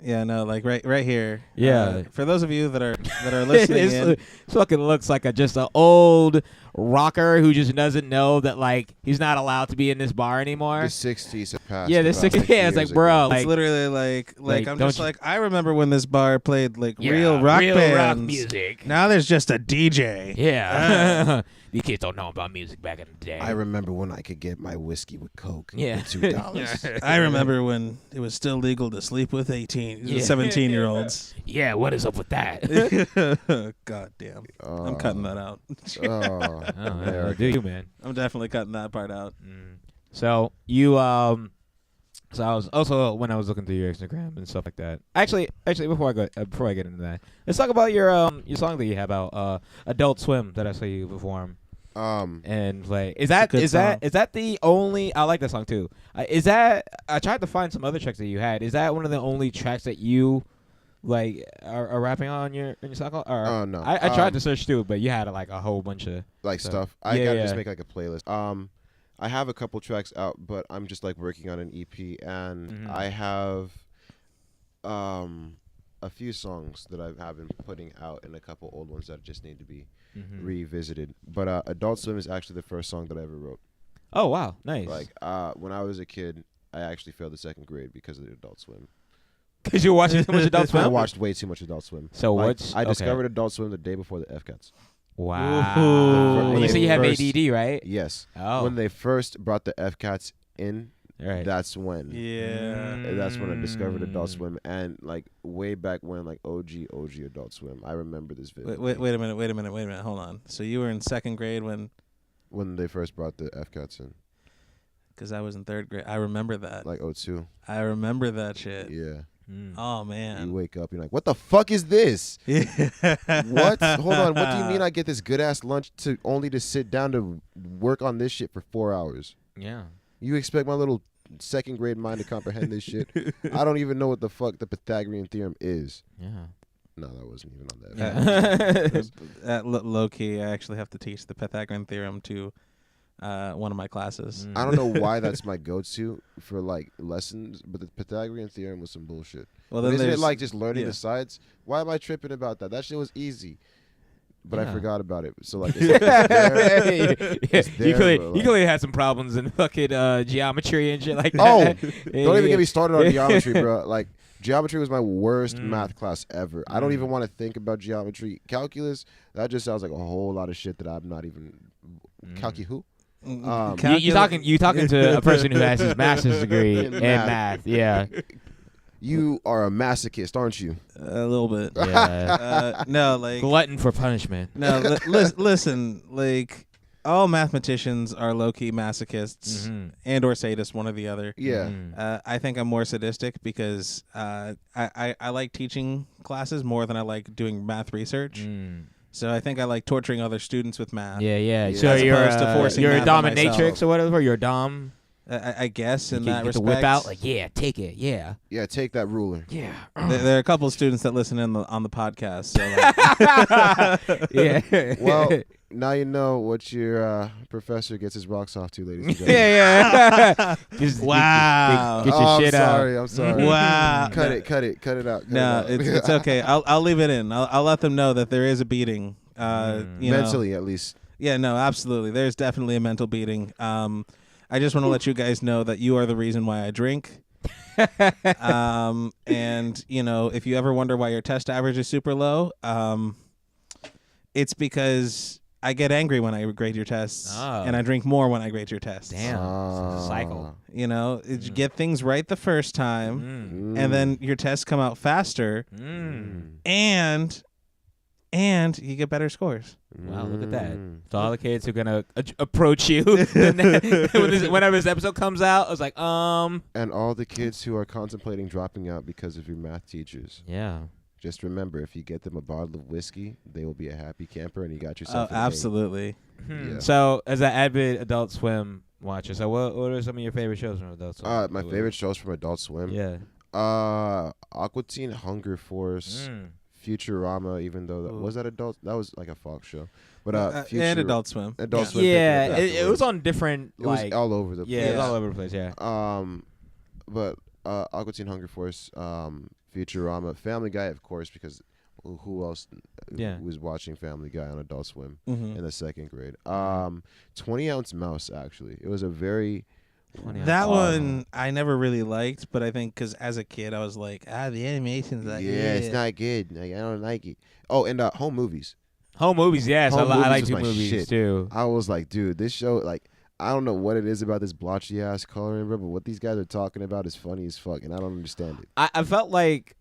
Yeah, no, like right here. Yeah. For those of you that are listening in, It fucking looks like just an old rocker who just doesn't know that like he's not allowed to be in this bar anymore. The 60s have passed. Yeah, the about 60s. 50 Yeah, it's like, years bro, ago. it's literally like I'm don't just you- like, I remember when this bar played like real rock bands. music. Now there's just a DJ. Yeah. These kids don't know about music back in the day. I remember when I could get my whiskey with Coke Yeah. for $2. I remember when it was still legal to sleep with 17-year-olds. Yeah, what is up with that? God damn. I'm cutting that out. Oh, do you, man? I'm definitely cutting that part out. So you so I was also when I was looking through your Instagram and stuff like that. Actually, before I get into that, let's talk about your song that you have out, Adult Swim, that I saw you perform. And like, is that the only? I like that song too. Is that I tried to find some other tracks that you had. Is that one of the only tracks that you like are rapping on your Soundcloud? Oh no, I tried to search too, but you had like a whole bunch of like stuff. I gotta just make like a playlist. I have a couple tracks out, but I'm just like working on an EP, and I have a few songs that I have been putting out, and a couple old ones that just need to be revisited. But Adult Swim is actually the first song that I ever wrote. Oh wow, nice. Like when I was a kid, I actually failed the second grade because of the Adult Swim. Because you were watching too much Adult Swim? I watched way too much Adult Swim. So like, what's I okay. discovered Adult Swim the day before the FCATs. Wow. When You they say you have first- ADD, right? Yes. Oh. When they first brought the FCATs in, Right. that's when. Yeah. That's when I discovered Adult Swim, and like way back when, like OG Adult Swim. I remember this video. Wait a minute. Hold on. So you were in second grade when they first brought the FCATs in, because I was in third grade. I remember that. like 02. I remember that shit. Yeah. Oh You man. wake up, you're like, what the fuck is this? Yeah. What? Hold on. What do you mean I get this good ass lunch only to sit down to work on this shit for 4 hours? Yeah. You expect my little second grade mind to comprehend this shit? I don't even know what the fuck the Pythagorean theorem is. Yeah. No, that wasn't even on that. Yeah. Low key, I actually have to teach the Pythagorean theorem to one of my classes. I don't know why that's my go-to for like lessons, but the Pythagorean theorem was some bullshit. Well, But then isn't it there's like just learning yeah. the sides? Why am I tripping about that? That shit was easy, but I Yeah. forgot about it. So like, it's there. It's there, You clearly, but, you like- clearly had some problems in fucking geometry and shit like Oh, that. don't even get me started on geometry, bro. Like geometry was my worst math class ever. I don't even want to think about geometry. Calculus, that just sounds like a whole lot of shit that I'm not even. Who? You talking to a person who has his master's degree in math. Yeah. You are a masochist, aren't you? a little bit. Yeah. No, like Glutton for punishment. no. Listen, like all mathematicians are low key masochists and or sadists, one or the other. Yeah. I think I'm more sadistic because I like teaching classes more than I like doing math research. So I think I like torturing other students with math. Yeah. Yeah. So As you're opposed to forcing you're a math on myself. dominatrix or whatever. You're a dom. I guess in You that get the respect. whip out like, yeah, take it. Yeah. Yeah, take that ruler. Yeah. There are a couple of students that listen in on the podcast. So like, Yeah. Well, now you know what your professor gets his rocks off to, ladies and gentlemen. yeah. Just Wow. Get your Oh, shit I'm sorry. wow. Cut it out. No, it's okay. I'll leave it in. I'll let them know that there is a beating. You know. Mentally, at least. Yeah, no, absolutely. There's definitely a mental beating. I just want to let you guys know that you are the reason why I drink. And you know, if you ever wonder why your test average is super low, it's because I get angry when I grade your tests, and I drink more when I grade your tests. Damn. It's a cycle. You know, you get things right the first time, and then your tests come out faster, and you get better scores. Wow, look at that. So all the kids who are gonna approach you whenever this episode comes out, I was like, And all the kids who are contemplating dropping out because of your math teachers. yeah. Just remember, if you get them a bottle of whiskey, they will be a happy camper, and you got yourself. Oh, absolutely. Yeah. So as an avid Adult Swim watcher, so what are some of your favorite shows from Adult Swim? My favorite shows from Adult Swim. Yeah. Aqua Teen Hunger Force. Futurama, even though was that adult? That was like a Fox show, but And Adult Swim. Adult Swim. Yeah, picked it up it was afterwards. on different It was like all over the yeah, place. it was all over the place. Yeah. But Aqua Teen Hunger Force, Futurama, Family Guy, of course, because who else was watching Family Guy on Adult Swim in the second grade? 20 Ounce Mouse, actually. It was a very... That one I never really liked, but I think because as a kid I was like, the animation's like, it's not good. Like, I don't like it. Oh, and Home Movies. Home Movies, yes. Home I Movies like was two my movies shit. too. I was like, dude, this show, like, I don't know what it is about this blotchy ass coloring, bro, but what these guys are talking about is funny as fuck, and I don't understand it. I felt like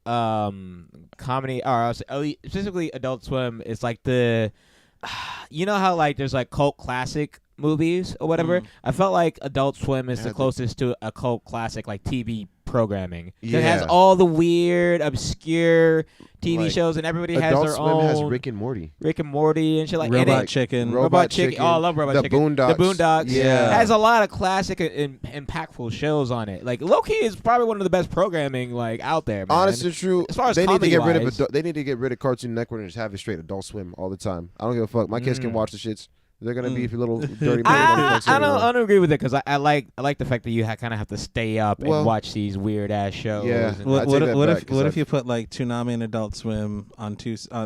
comedy, or specifically Adult Swim, is like the, you know how like there's like cult classic movies or whatever. I felt like Adult Swim is the closest to a cult classic like TV programming. Yeah. It has all the weird, obscure TV Like, shows, and everybody has Adult their Swim own. has Rick and Morty. Rick and Morty and shit like Robot Chicken. Robot Chicken. Oh, I love Robot Chicken. The Boondocks. The Boondocks. Yeah. It has a lot of classic and impactful shows on it. Like Low-key is probably one of the best programming like out there, man. Honest and true. As far as they need to get rid of comedy-wise. they need to get rid of Cartoon Network and just have it straight Adult Swim all the time. I don't give a fuck. My kids can watch the shits. They're gonna be little dirty. I don't agree with it because I like the fact that you kind of have to stay up and Well, watch these weird ass shows. yeah. and- Well, I take that What back, if 'cause you put like Toonami and Adult Swim on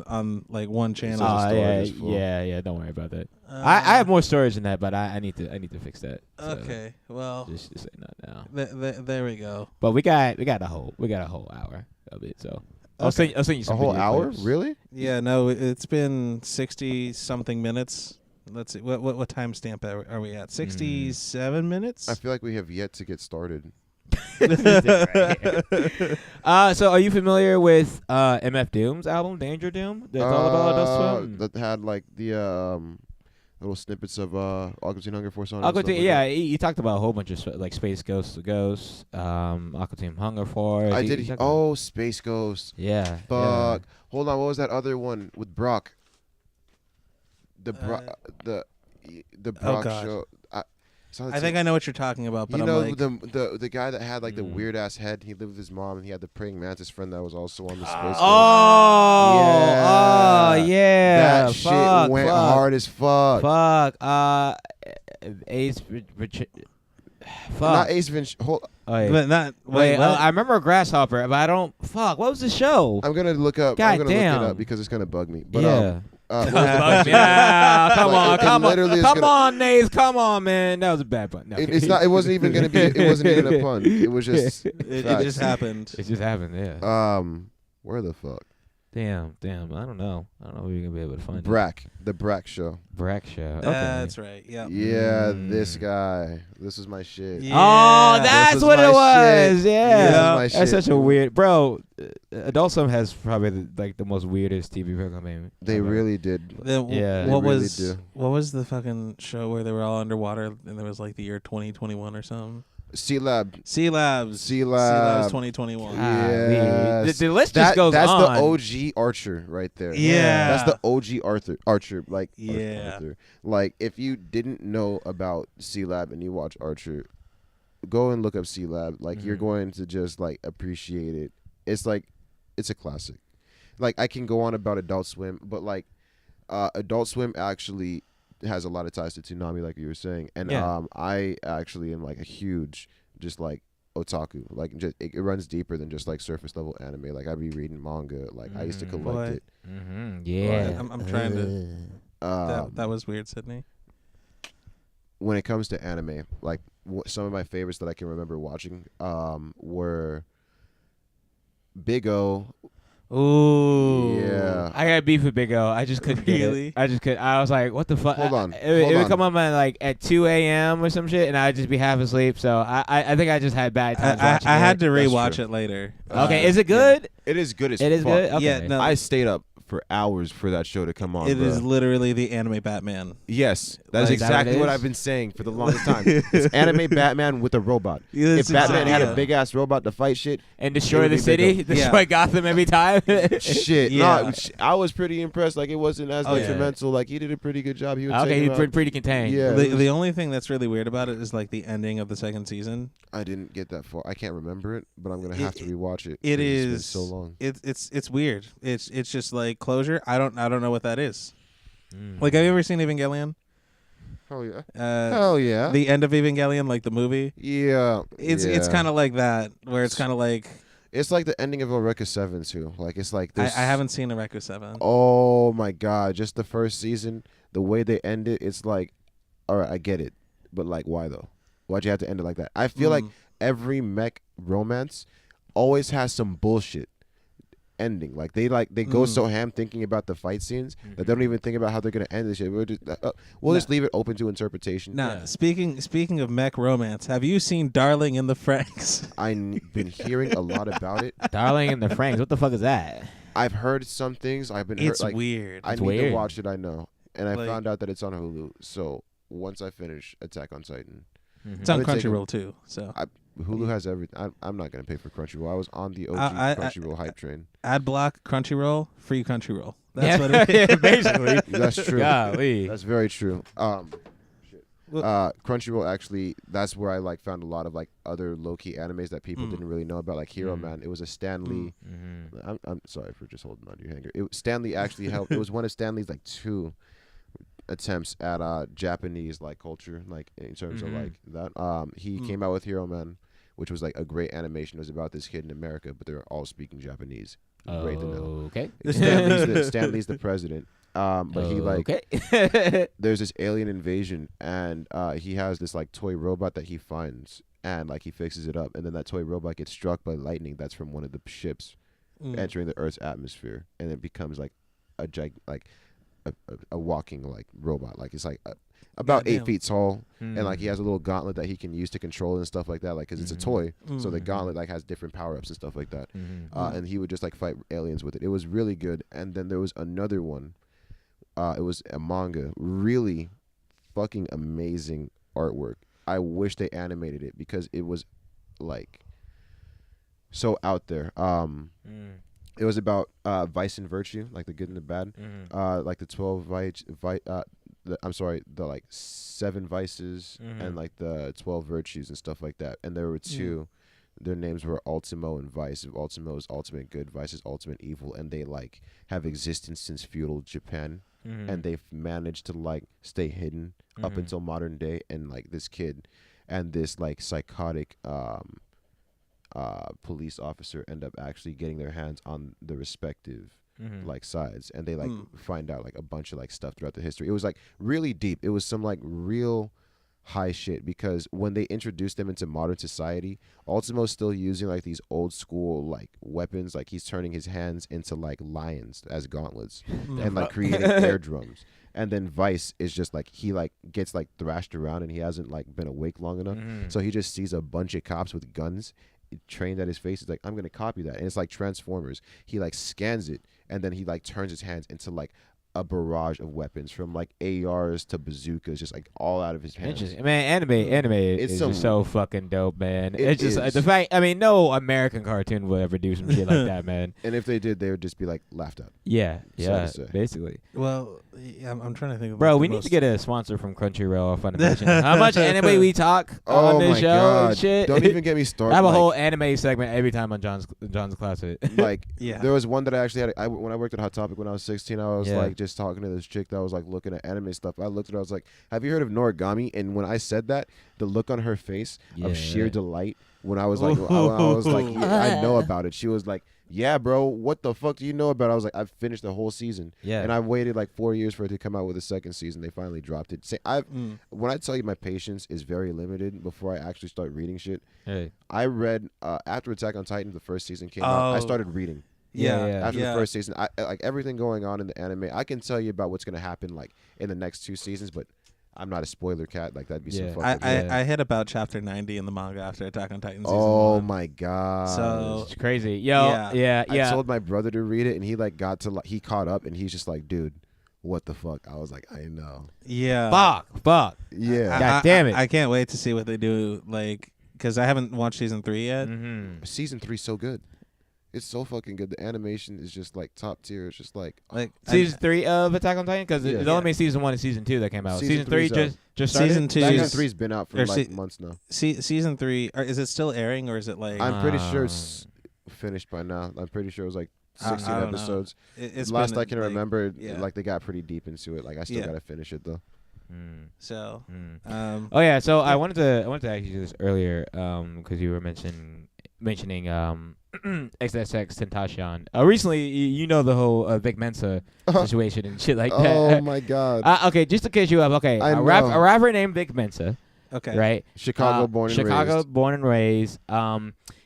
on like one channel? Oh, story yeah, is full. yeah. Don't worry about that. I have more stories than that, but I need to fix that. So Okay, well, just say not now. there we go. But we got a whole hour of it. So I'll send you A some whole video hour? clips. Really? Yeah, no, it's been 60 something minutes. Let's see, what time stamp are we at? 67 minutes. I feel like we have yet to get started. So are you familiar with MF Doom's album Danger Doom? That's all about Adult Swim. That had like the little snippets of Aqua Teen Hunger Force on it. and Aqua stuff Teen, like yeah, that. he talked about a whole bunch of like Space Ghost, Aqua Teen Hunger Force. I He did. talked about- Space Ghost. yeah. Fuck. Hold on. What was that other one with Brock? The Brock God. show. I think I know what you're talking about, but you I'm know like, the guy that had like the weird ass head. He lived with his mom, and he had the praying mantis friend that was also on the Space Ghost. Oh, yeah. That shit Fuck, went fuck, hard as fuck. Ace. Fuck. Not Ace Ventura. but not Wait, what? I remember Grasshopper, but I don't. Fuck. What was the show? I'm gonna look up. God I'm gonna look damn. it up because it's gonna bug me. But yeah. Like, Come on, literally is come gonna- on, Nath, come on, man. That was a bad pun. No, it's not. It wasn't even gonna be. It wasn't even a pun. It was just. it facts. just happened. It just happened. Yeah. Where the fuck? Damn. I don't know. If you're gonna be able to find Brack. The Brack show. Brack show. Okay. That's right. Yeah. Yeah, this guy. This was my shit. Yeah. Oh, This that's was what my it was. shit. Yeah, This was my that's shit. such a weird, bro. Adult Swim has probably the most weirdest TV programming. They ever. really did. Yeah. They What really was do. what was the fucking show where they were all underwater and there was like the year 2021 or something? Sea Lab. Sea Labs. Sea Lab. 2021. Yes. The list just goes that's on. the OG Archer right there. Yeah. That's the OG Archer. Like, Yeah. Arthur. Like, if you didn't know about Sea Lab and you watch Archer, go and look up Sea Lab. Like, you're going to just, like, appreciate it. It's like, it's a classic. Like, I can go on about Adult Swim, but, like, Adult Swim actually has a lot of ties to Toonami, like you were saying. And I actually am, like, a huge, just, like, otaku. Like, just it runs deeper than just, like, surface level anime. Like, I'd be reading manga. Like, I used to collect it. Yeah. I'm trying to. That was weird, Sydney. When it comes to anime, like some of my favorites that I can remember watching were Big O. Ooh. Yeah. I got beef with Big O. I just couldn't get Really? it. I just could. I was like, what the fuck? Hold on. It would come on like at 2 a.m. or some shit, and I'd just be half asleep. So I think I just had bad times watching I had it. to That's rewatch true. it later. Okay, is it good? It is good as It is fuck. good. Okay. Yeah, no. I stayed up for hours for that show to come on. It is bruh. literally the anime Batman. Yes, that Like, is that exactly what it what is? I've been saying for the longest time. It's anime Batman with a robot. Yes, If Batman had exactly. a big ass robot to fight shit, And destroy It would the be city, Big destroy Gotham every time. Shit. Yeah. No, I was pretty impressed. Like, it wasn't as Oh, yeah. detrimental. Like, he did a pretty good job. He was Okay, taking he's pretty contained. Yeah. The only thing that's really weird about it is like the ending of the second season. I didn't get that far. I can't remember it, but I'm gonna have to rewatch it. It 'cause it's been is so long. It's weird. It's just like closure. I don't know what that is. Like, have you ever seen Evangelion? Hell yeah. Hell yeah. The end of Evangelion, like the movie. Yeah. It's kind of like that, where it's kind of like It's like the ending of Eureka 7 too. Like it's like I this. haven't seen Eureka 7. Oh my god! Just the first season, the way they end it, it's like, all right, I get it, but like, why though? Why'd you have to end it like that? I feel like every mech romance always has some bullshit ending. Like they go so ham thinking about the fight scenes that they don't even think about how they're gonna end this shit. We'll just leave it open to interpretation. Now, speaking of mech romance, have you seen Darling in the Franxx? I've been hearing a lot about it. Darling in the Franks. What the fuck is that? I've heard some things. I've been. It's like, weird. I It's need weird. to watch it. I know, and I Like- found out that it's on Hulu. So once I finish Attack on Titan, It's on I've been taking- Crunchyroll too. So Hulu has everything. I'm not gonna pay for Crunchyroll. I was on the OG I- Crunchyroll hype train. ad block Crunchyroll, free Crunchyroll. That's what it is. Yeah, basically. That's true. Golly. That's very true. Well- Crunchyroll actually, that's where I like found a lot of like other low key animes that people didn't really know about, like Hero Man. It was a Stan Lee. I'm sorry for just holding on to your hanger. Stan Lee actually helped. It was one of Stan Lee's like 2 attempts at Japanese like culture, like in terms of like that. He came out with Hero Man, which was like a great animation. It was about this kid in America, but they're all speaking Japanese. Great to know. Okay. Stan Lee's the president. But he like Okay. there's this alien invasion, and he has this like toy robot that he finds, and like he fixes it up, and then that toy robot gets struck by lightning that's from one of the ships entering the Earth's atmosphere, and it becomes like a walking like robot. Like it's like about Goddamn. 8 feet tall, and like he has a little gauntlet that he can use to control it and stuff like that. Like because it's a toy, so the gauntlet like has different power ups and stuff like that. And he would just like fight aliens with it. It was really good. And then there was another one. It was a manga, really fucking amazing artwork. I wish they animated it because it was like so out there. It was about vice and virtue, like the good and the bad, like the 12 the like 7 vices and like the 12 virtues and stuff like that. And there were 2. Their names were Ultimo and Vice. Ultimo is ultimate good, Vice is ultimate evil, and they like have existence since feudal Japan. And they've managed to like stay hidden up until modern day. And like this kid and this like psychotic police officer end up actually getting their hands on the respective like sides, and they like find out like a bunch of like stuff throughout the history. It was like really deep. It was some like real high shit, because when they introduced them into modern society, Ultimo's still using like these old school like weapons. Like he's turning his hands into like lions as gauntlets and like creating air drums. And then Vice is just like he like gets like thrashed around, and he hasn't like been awake long enough, so he just sees a bunch of cops with guns trained at his face. He's like, I'm gonna copy that. And it's like Transformers. He like scans it, and then he like turns his hands into like a barrage of weapons, from like ARs to bazookas, just like all out of his hands. Interesting. Man, anime It's is some- just so fucking dope, man. It It's just is. the fact. I mean, no American cartoon will ever do some shit like that, man. And if they did, they would just be like laughed at. Yeah, Sad to say. basically. Well, yeah, I'm trying to think of Bro, like, we the need most- to get a sponsor from Crunchyroll or Funimation. How much anime we talk Oh on this my show god! and shit. Don't even get me started. I have a like, whole anime segment every time on John's Classic. like Yeah. there was one that I actually had. When I worked at Hot Topic when I was 16, I was Yeah. like just talking to this chick that was like looking at anime stuff. I looked at her, I was like, "Have you heard of Noragami?" And when I said that, the look on her face of sheer Yeah. delight when I was like, yeah, I know about it. She was like, "Yeah, bro, what the fuck do you know about it?" I was like, "I've finished the whole season." Yeah. And I've waited like 4 years for it to come out with a second season. They finally dropped it. When I tell you my patience is very limited before I actually start reading shit. Hey. I read after Attack on Titan, the first season came out. I Oh. started reading. Yeah. After the first season, I like everything going on in the anime. I can tell you about what's gonna happen like in the next 2 seasons, but I'm not a spoiler cat. Like that'd be some Yeah. fucking. I hit about chapter 90 in the manga after Attack on Titan season Oh 1. my god! So It's crazy. Yo, yeah. I told my brother to read it, and he like got to like he caught up, and he's just like, dude, what the fuck? I was like, I know. yeah, Fuck. Yeah. God damn it. I can't wait to see what they do. Like, because I haven't watched season 3 yet. Season 3's so good. It's so fucking good. The animation is just like top tier. It's just like Like Season 3 of Attack on Titan? Because Yeah. it only made season 1 and season 2 that came out. Season Season 3 three's just started? Season 2 season is 3's been out for or like se- months now. season 3. Is it still airing, or is it like? I'm pretty sure it's finished by now. I'm pretty sure it was like 16 I don't know. episodes. It's Last been, I can like, remember, yeah. like they got pretty deep into it. Like I still Yeah. gotta finish it though. So, Oh yeah, so I wanted to ask you this earlier, because you were mentioning mentioning XXX Tentacion. Recently, you know the whole Vic Mensa situation and shit like that. Oh my God. Okay, just to catch you up. Okay, I a know. rapper named Vic Mensa. Okay. Right. Chicago born and Chicago raised. born and raised.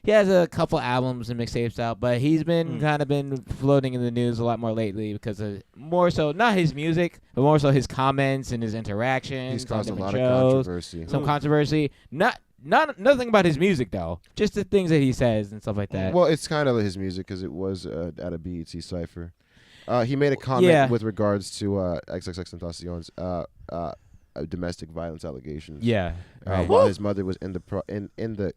He has a couple albums and mixtapes out, but he's been kind of been floating in the news a lot more lately because of more so not his music, but more so his comments and his interactions. He's caused a on lot different of shows, controversy. some controversy. Nothing about his music though. Just the things that he says and stuff like that. Well, it's kind of his music because it was at a BET cipher. He made a comment with regards to XXXTentacion's domestic violence allegations. Yeah. Right. While his mother was in the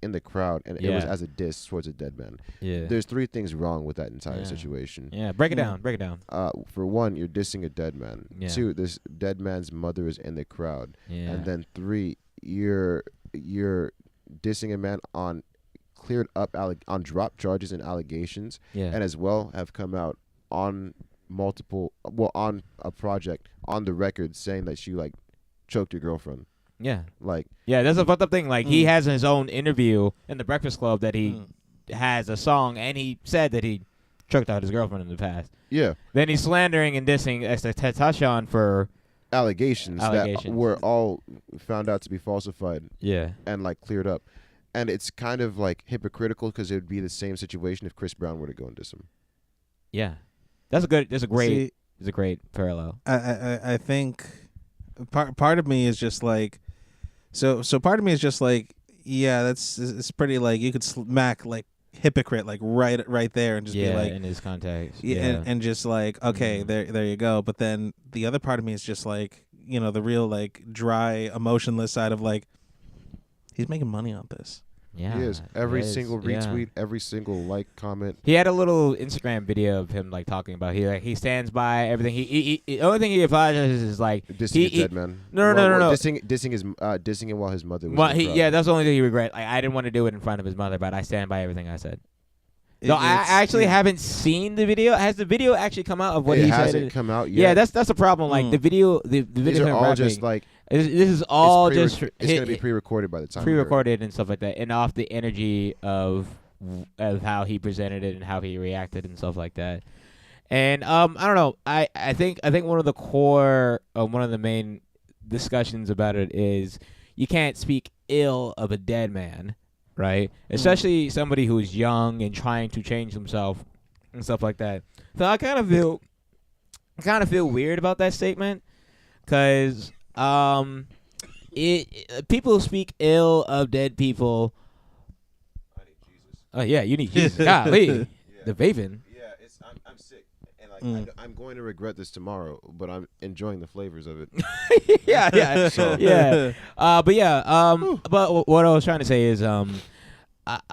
in the crowd, and it was as a diss towards a dead man. Yeah. There's three things wrong with that entire situation. Yeah. Break it down. Break it down. For one, you're dissing a dead man. Yeah. Two, this dead man's mother is in the crowd. Yeah. And then three, you're dissing a man on cleared up on drop charges and allegations, Yeah. and as well have come out on on a project on the record saying that she like choked your girlfriend. Yeah. Like, yeah, that's a fucked up thing. Like he has his own interview in the Breakfast Club that he has a song, and he said that he choked out his girlfriend in the past. yeah, Then he's slandering and dissing Tentacion for allegations that were all found out to be falsified and like cleared up. And it's kind of like hypocritical because it would be the same situation if Chris Brown were to go and diss him. Yeah. That's a great parallel. I think part of me is just like, so part of me is just like, yeah, it's pretty like you could smack like hypocrite like right there and just be like in his context. Yeah. And just like, okay, there you go. But then the other part of me is just like, you know, the real like dry, emotionless side of like, he's making money on this. Yeah, he is. Every single retweet, yeah. every single like, comment. He had a little Instagram video of him like talking about he stands by everything. He the only thing he apologizes is like dissing a dead man. No. Dissing him while his mother was. Well, that's the only thing he regret. Like I didn't want to do it in front of his mother, but I stand by everything I said. No, I actually haven't seen the video. Has the video actually come out of what he said? It hasn't come out yet. Yeah, that's the problem. Like the video, the video. These are all rapping, just like. This is all just. It's gonna be pre-recorded by the time. Pre-recorded and stuff like that, and off the energy of how he presented it and how he reacted and stuff like that. And I don't know. I think one of the core, one of the main discussions about it is you can't speak ill of a dead man, right? Especially somebody who's young and trying to change himself and stuff like that. So I kind of feel weird about that statement because. People speak ill of dead people. I need Jesus. Oh yeah, you need Jesus. Golly, the vaping. Yeah, I'm sick, and like I'm going to regret this tomorrow, but I'm enjoying the flavors of it. yeah. So. Yeah. But what I was trying to say is I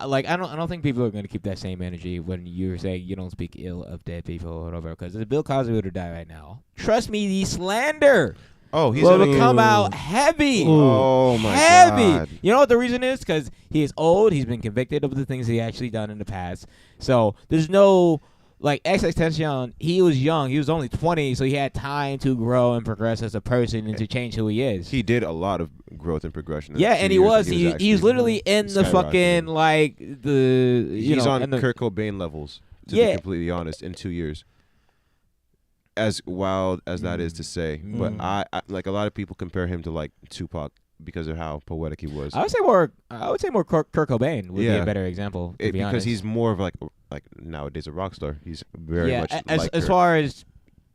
don't think people are going to keep that same energy when you're saying you don't speak ill of dead people or whatever. Because if Bill Cosby were to die right now, trust me, the slander. Oh, he's will come out heavy. Oh my heavy. God. You know what the reason is? Because he is old. He's been convicted of the things he actually done in the past. So there's no like XXXTentacion. He was young. He was only 20, so he had time to grow and progress as a person and to change who he is. He did a lot of growth and progression. Yeah, and he was. He's literally in the fucking like the. He's on Kurt Cobain levels. To be completely honest, in 2 years. As wild as that is to say, but I like a lot of people compare him to like Tupac because of how poetic he was. I would say more Kurt Cobain would be a better example. To be because honest. he's more of like nowadays a rock star. He's very much as far as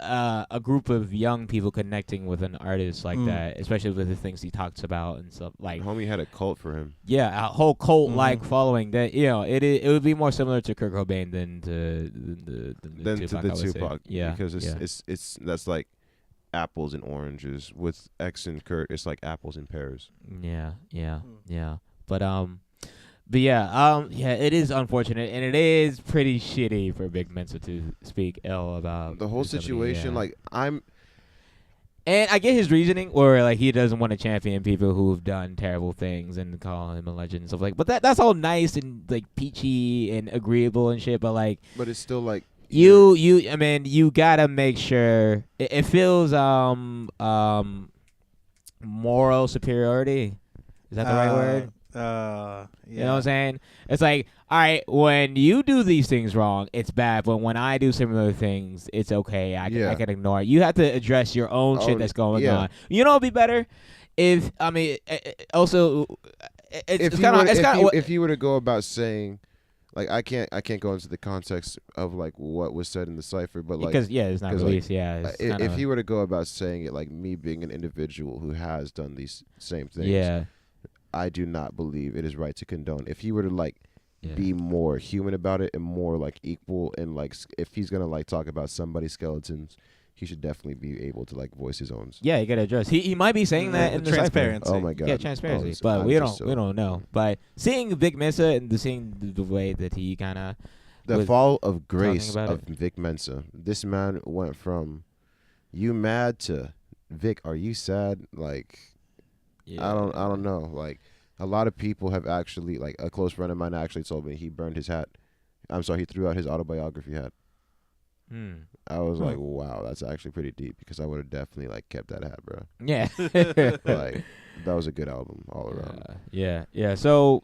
a group of young people connecting with an artist like that, especially with the things he talks about and stuff like. Homie had a cult for him. Yeah, a whole cult like following that. You know, it would be more similar to Kurt Cobain than to the Tupac. Yeah, because it's that's like apples and oranges. With X and Kurt, it's like apples and pears. Yeah. But yeah, it is unfortunate, and it is pretty shitty for Big Mensa to speak ill about the whole situation. Like and I get his reasoning, where like he doesn't want to champion people who've done terrible things and call him a legend and stuff like. But that's all nice and like peachy and agreeable and shit. But it's still like you gotta make sure it feels moral superiority. Is that the right word? Yeah. You know what I'm saying? It's like, all right, when you do these things wrong, it's bad. But when I do similar things, it's okay. I can ignore it. You have to address your own shit that's going on. You know, it'd be better if also it's kind of if you were to go about saying. Like I can't go into the context of like what was said in the cipher, but like because it's not released. Like, if you were to go about saying it like me being an individual who has done these same things, I do not believe it is right to condone. If he were to like be more human about it and more like equal, and like if he's gonna like talk about somebody's skeletons, he should definitely be able to like voice his own. Yeah, you gotta address. He might be saying that in the transparency. cipher. Oh my god. Yeah, transparency. But we don't know. But seeing Vic Mensa and seeing the way that he kind of the fall of grace of Vic Mensa. This man went from you mad to Vic, are you sad? Like I don't know. Like a lot of people have actually, like a close friend of mine actually told me he burned his hat. I'm sorry, he threw out his autobiography hat. I was like, wow, that's actually pretty deep, because I would have definitely like kept that hat, bro. Yeah. Like that was a good album all around. Yeah. So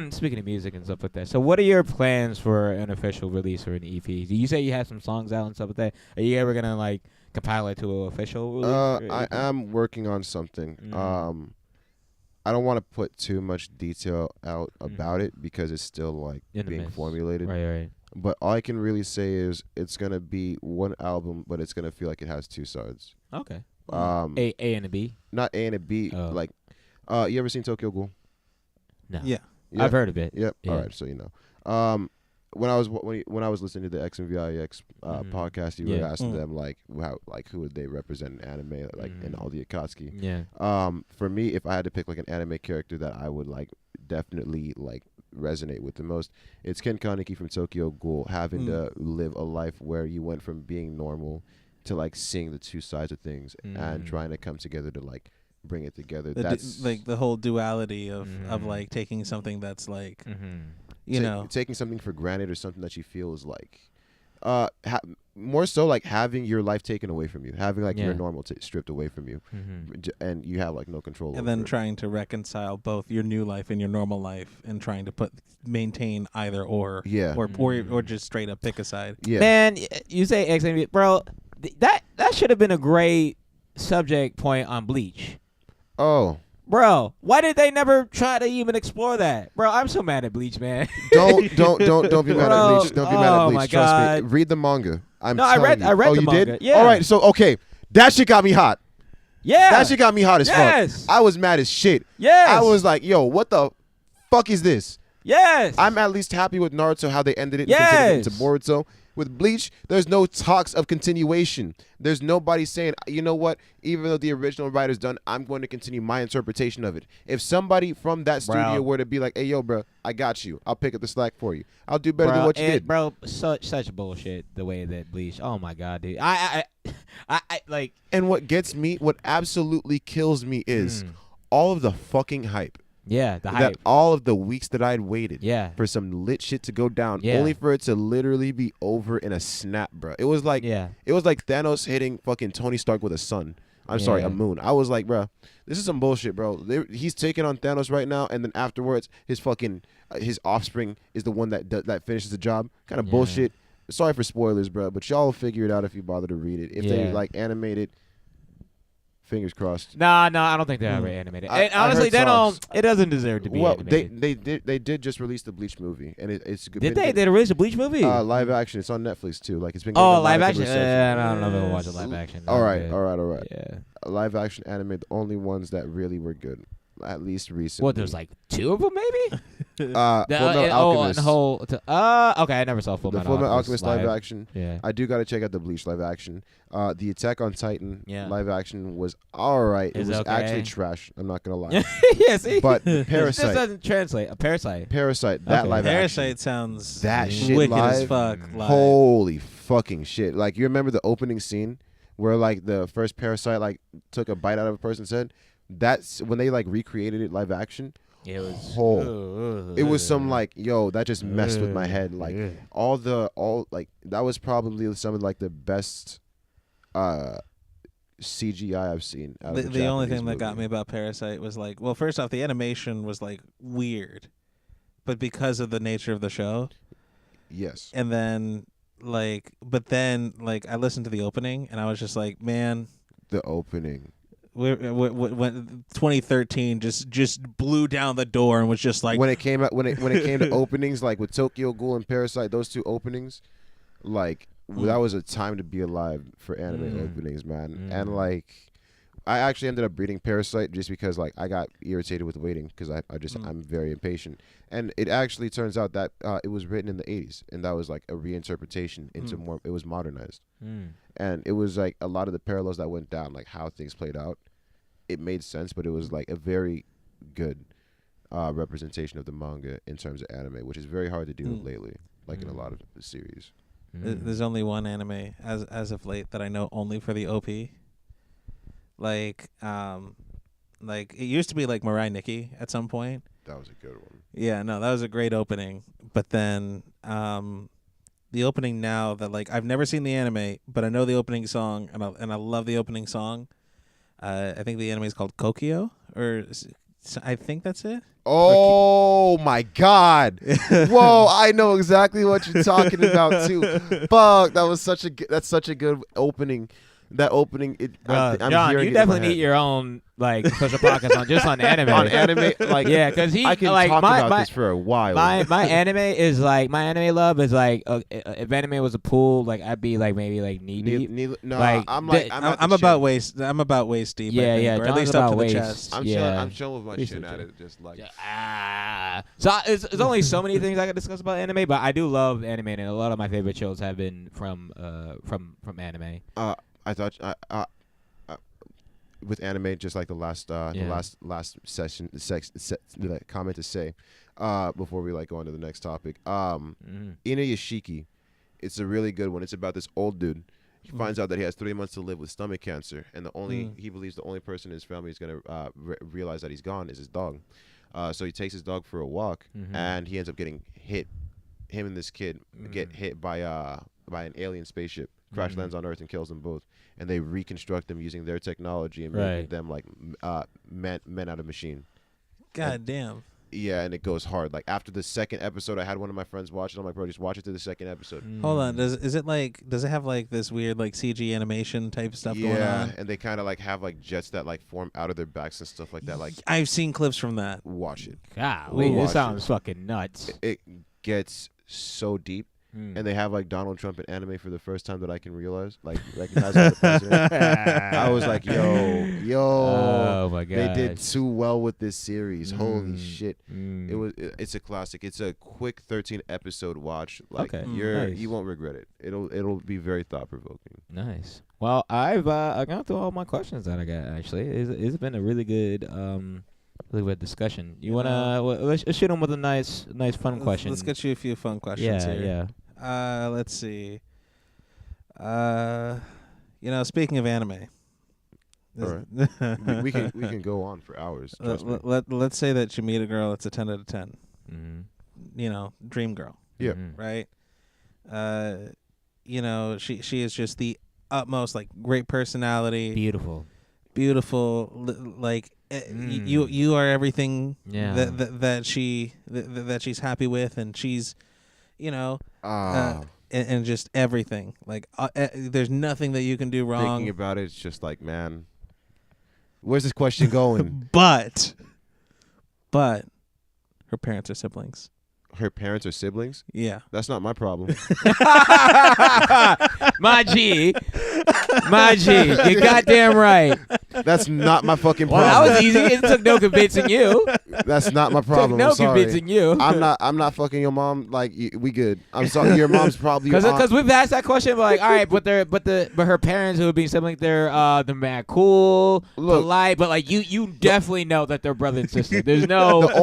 speaking of music and stuff like that, so what are your plans for an official release or an EP? Do you say you have some songs out and stuff like that? Are you ever gonna like compile it to an official release? I am working on something. I don't want to put too much detail out about it because it's still like being formulated. Right. But all I can really say is it's gonna be one album, but it's gonna feel like it has two sides. Okay. A and a B. Not A and a B. Like, you ever seen Tokyo Ghoul? No. Yeah. I've heard of it. Yep. Yeah. All right. So you know. When I was listening to the X and VIX podcast, you were asking them like who would they represent in anime, like in all the Akatsuki. Yeah. For me, if I had to pick like an anime character that I would like definitely like resonate with the most, it's Ken Kaneki from Tokyo Ghoul, having to live a life where you went from being normal to like seeing the two sides of things and trying to come together to like bring it together. That's like the whole duality of like taking something that's like you know, taking something for granted or something that you feel is like more so like having your life taken away from you, having like your normal stripped away from you, and you have like no control over and then it. Trying to reconcile both your new life and your normal life, and trying to maintain either or just straight up pick a side. Man, you say X and V, bro, that should have been a great subject point on Bleach. Bro, why did they never try to even explore that? Bro, I'm so mad at Bleach, man. Don't be mad at Bleach. Don't be mad at Bleach. My Trust God. me. Read the manga. I read you. the you manga. Did? Yeah. All right. So that shit got me hot. Yeah. That shit got me hot as fuck. I was mad as shit. Yes. I was like, yo, what the fuck is this? Yes. I'm at least happy with Naruto how they ended it and considered it into Boruto. With Bleach, there's no talks of continuation. There's nobody saying, you know what, even though the original writer's done, I'm going to continue my interpretation of it. If somebody from that studio were to be like, hey, yo, bro, I got you. I'll pick up the slack for you. I'll do better than what you did. Bro, such bullshit, the way that Bleach. Oh, my God, dude. I like. And what gets me, what absolutely kills me is all of the fucking hype. Yeah, the hype. That all of the weeks that I'd waited for some lit shit to go down, only for it to literally be over in a snap, bro. It was like Thanos hitting fucking Tony Stark with a sun. I'm sorry, a moon. I was like, bro, this is some bullshit, bro. He's taking on Thanos right now, and then afterwards, his fucking his offspring is the one that finishes the job. Kind of bullshit. Sorry for spoilers, bro, but y'all will figure it out if you bother to read it. If they like animate it. Fingers crossed. No, I don't think they're ever animated. And honestly, it doesn't deserve to be animated. They did just release the Bleach movie, and it's good. Did they? They released a Bleach movie? Live action. It's on Netflix too. Like it's been. Live action. I don't know if I'll watch a live action. All right. Yeah. Live action anime, the only ones that really were good, at least recently. What? There's like 2 of them, maybe. Fullmetal Alchemist. Okay, I never saw Fullmetal Alchemist live action. Yeah. I do got to check out the Bleach live action. The Attack on Titan live action was all right. It was actually trash. I'm not gonna lie. See? But Parasite. This doesn't translate. A Parasite. That live action. Parasite sounds that shit wicked live. as fuck. Live. Holy fucking shit! Like you remember the opening scene where like the first Parasite like took a bite out of a person's head. That's when they like recreated it live action. It was it was some like that just messed with my head. Like all like that was probably some of like the best CGI I've seen. Out of The only Japanese thing that got movie. me about Parasite was like, well, first off, the animation was like weird, but because of the nature of the show, Yes. and then but then I listened to the opening and I was just like, man, The opening. when 2013 just blew down the door and was just like, when it came out, when it came to openings, like with Tokyo Ghoul and Parasite, those two openings, like that was a time to be alive for anime openings, man. And like, I actually ended up reading Parasite just because like I got irritated with waiting because I'm very impatient. And it actually turns out that it was written in the 80s, and that was like a reinterpretation into more. It was modernized, and it was like a lot of the parallels that went down, like how things played out. It made sense, but it was like a very good representation of the manga in terms of anime, which is very hard to do lately, like in a lot of the series. There's only one anime as of late that I know only for the OP. Like it used to be like Mirai Nikki at some point. That was a good one. Yeah, no, that was a great opening. But then the opening now that like I've never seen the anime, but I know the opening song and I love the opening song. I think the anime is called Kokyo, or I think that's it. Oh my God! Whoa, I know exactly what you're talking about too. Fuck, that's such a good opening. That opening, I'm John, hearing you it definitely in my need head. your own like special podcast on anime. On anime, like yeah, because I can like talk my, about my, this for a while. my anime love is like if anime was a pool, like I'd be like maybe like knee deep. No, like, I'm like I'm about waist deep. I Yeah, think, yeah, or at John's least up about to waist. the chest. I'm Yeah. chilling. I'm chilling with my Please chin do. at it, just like. So there's only so many things I could discuss about anime, but I do love anime, and a lot of my favorite shows have been from anime. I thought with anime, just like the last session comment to say, before we like go on to the next topic. Inuyashiki, it's a really good one. It's about this old dude. He finds out that he has 3 months to live with stomach cancer, and he believes the only person in his family is gonna realize that he's gone is his dog. So he takes his dog for a walk, and he ends up getting hit. Him and this kid get hit by an alien spaceship. Crash lands on Earth and kills them both, and they reconstruct them using their technology and making them like men out of machine. God damn. Yeah, and it goes hard. Like after the second episode, I had one of my friends watch it. I'm like, bro, just watch it to the second episode. Hold on, does it have like this weird like CG animation type stuff going on? Yeah, and they kind of like have like jets that like form out of their backs and stuff like that. Like I've seen clips from that. watch it. Golly, Watch this sounds it. fucking nuts. It gets so deep. And they have like Donald Trump in anime for the first time that I can recognize him as the president. I was like, yo, Oh my god, they did too well with this series. Holy shit! It's a classic. It's a quick 13 episode watch. Like Okay. you Nice. won't regret it. It'll be very thought provoking. Nice. Well, I've gone through all my questions that I got. Actually, it's been a really good discussion. You wanna let's shoot them with a nice fun question. Let's get you a few fun questions here. Yeah. Let's see. Speaking of anime. All right. we can go on for hours. Trust me. Let's say that you meet a girl that's a 10 out of 10. Dream girl. Yeah. Right? She is just the utmost like great personality. Beautiful, you are everything that she's happy with, and she's and just everything like there's nothing that you can do wrong. Thinking about it, it's just like, man, where's this question going? but her parents are siblings. Her parents are siblings? Yeah. That's not my problem. My G, you're goddamn right. That's not my fucking problem. Well, that was easy. It took no convincing you. That's not my Took problem. no I'm sorry. convincing you. I'm not fucking your mom. Like we good. I'm sorry. Your mom's probably your aunt. Because we've asked that question, but like, all right, but her parents who would be siblings, they're mad cool, polite, but like you definitely know that they're brother and sister. There's no the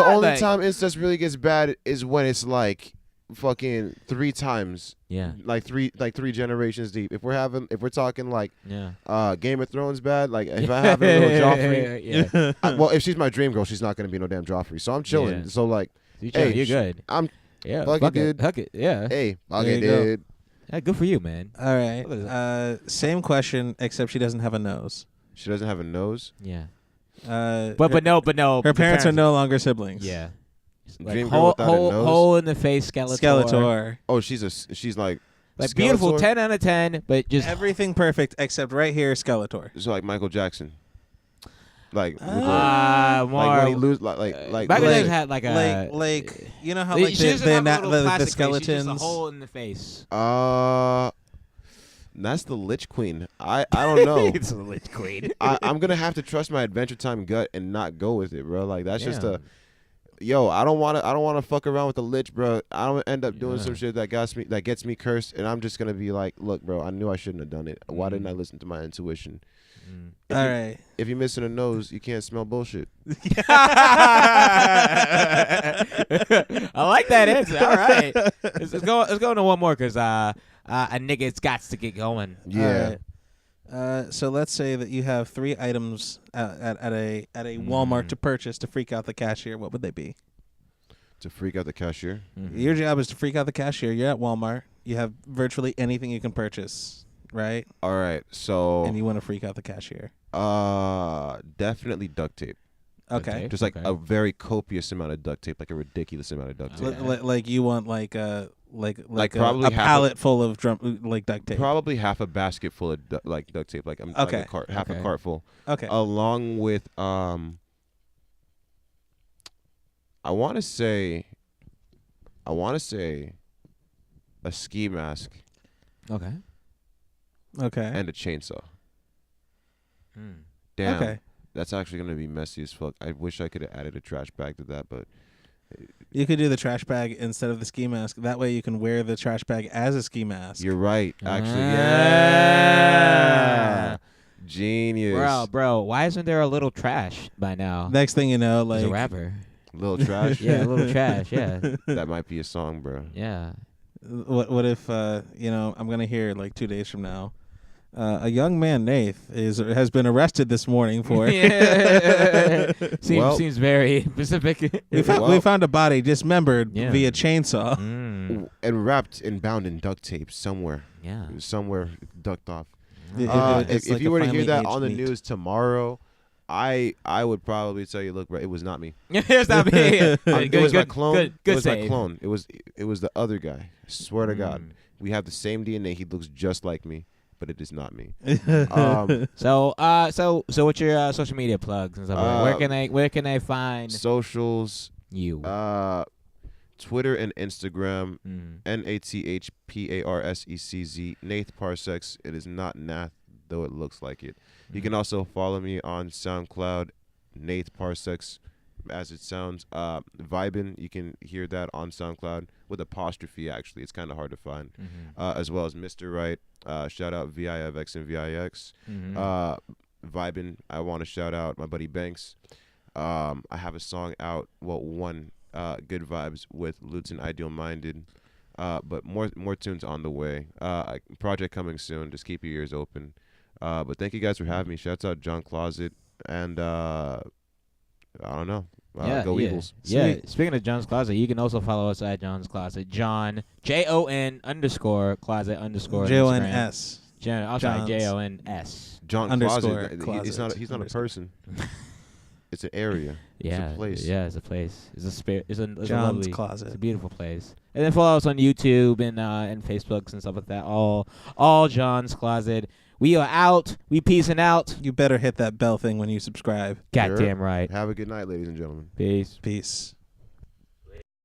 only time incest really gets bad is when it's like fucking 3 times. Yeah. Like three generations deep. If we're talking like Game of Thrones bad, like if I have a little Joffrey, well, if she's my dream girl, she's not gonna be no damn Joffrey. So I'm chilling. Yeah. So like, You're good. I'm Yeah, fuck it, dude. Huck it. Yeah. hey, fuck There it, you go. dude. Yeah, good for you, man. All right. Look at Same question, except she doesn't have a nose. She doesn't have a nose. Yeah. But no. Her parents are no longer siblings. Yeah. Dream girl without a nose. Hole in the face, Skeletor. Oh, she's like beautiful, Skeletor? 10 out of 10, but just Everything perfect except right here, Skeletor. So like Michael Jackson. Like with more. like when he lose like Michael Jackson had like a like you know how She like doesn't have a little the plastic face, she's skeletons. just a hole in the face. that's the Lich Queen. I don't know. It's the Lich Queen. I'm gonna have to trust my Adventure Time gut and not go with it, bro. Like that's just Yeah. I don't wanna fuck around with the Lich, bro. I don't end up doing some shit that gets me cursed, and I'm just gonna be like, look, bro, I knew I shouldn't have done it. Why didn't I listen to my intuition? All right. If you're missing a nose, you can't smell bullshit. I like that answer. All right, let's go into one more because a nigga's got to get going. Yeah. All right. So let's say that you have 3 items at a Walmart to purchase to freak out the cashier. What would they be? To freak out the cashier. Your job is to freak out the cashier. You're at Walmart. You have virtually anything you can purchase, right? All right. So And you want to freak out the cashier. definitely duct tape. Okay. Just like a very copious amount of duct tape, like a ridiculous amount of duct tape. Like you want like probably a half pallet full of duct tape. Probably half a basket full of duct tape, like like Okay. a cart, half a cart full. Okay. Along with I want to say a ski mask Okay. Okay. and a chainsaw. Damn. Okay. That's actually gonna be messy as fuck. I wish I could have added a trash bag to that, but You could do the trash bag instead of the ski mask. That way you can wear the trash bag as a ski mask. you're right. Actually, Ah. yeah. Genius. Bro, why isn't there a little trash by now? Next thing you know, He's like a rapper. Little trash. Yeah, a little trash. Yeah, That might be a song, bro. yeah. what if I'm gonna hear like 2 days from now, a young man Nath has been arrested this morning for. Seems very specific. we found a body dismembered Yeah. via chainsaw. And wrapped and bound in duct tape somewhere. Yeah. Somewhere ducked off. It's If like you a were to finely hear that aged on the meat. news tomorrow, I would probably tell you, look, bro, it was not me. It's not me. It was my clone. Good It was my save. clone. It was the other guy. I swear to God, we have the same DNA. He looks just like me, but it is not me. So what's your social media plugs and stuff? Where can they find Socials, you? Twitter and Instagram, NathParsecz, Nath Parsecz. It is not Nath, though it looks like it. You can also follow me on SoundCloud, Nath Parsecz, as it sounds. Vibin', you can hear that on SoundCloud with apostrophe, actually. It's kind of hard to find. As well as Mr. Right. Shout out VIFX and VIX. Vibin', I want to shout out my buddy Banks. I have a song out, one, Good Vibes with Luton Ideal Minded. But more tunes on the way. Project coming soon. Just keep your ears open. But thank you guys for having me. Shouts out John Closet and I don't know. Go Eagles. Yeah. Speaking of John's Closet, you can also follow us at John's Closet. John JON_Closet_ JONS. I'm sorry, JONS. John Underscore Closet. He's not a person. It's an area. Yeah, it's a place. Yeah, it's a place. It's a spirit. It's a John's lovely Closet. It's a beautiful place. And then follow us on YouTube and Facebooks and stuff like that. All John's Closet. We are out. We peacing out. You better hit that bell thing when you subscribe. Goddamn right. Have a good night, ladies and gentlemen. Peace. Peace.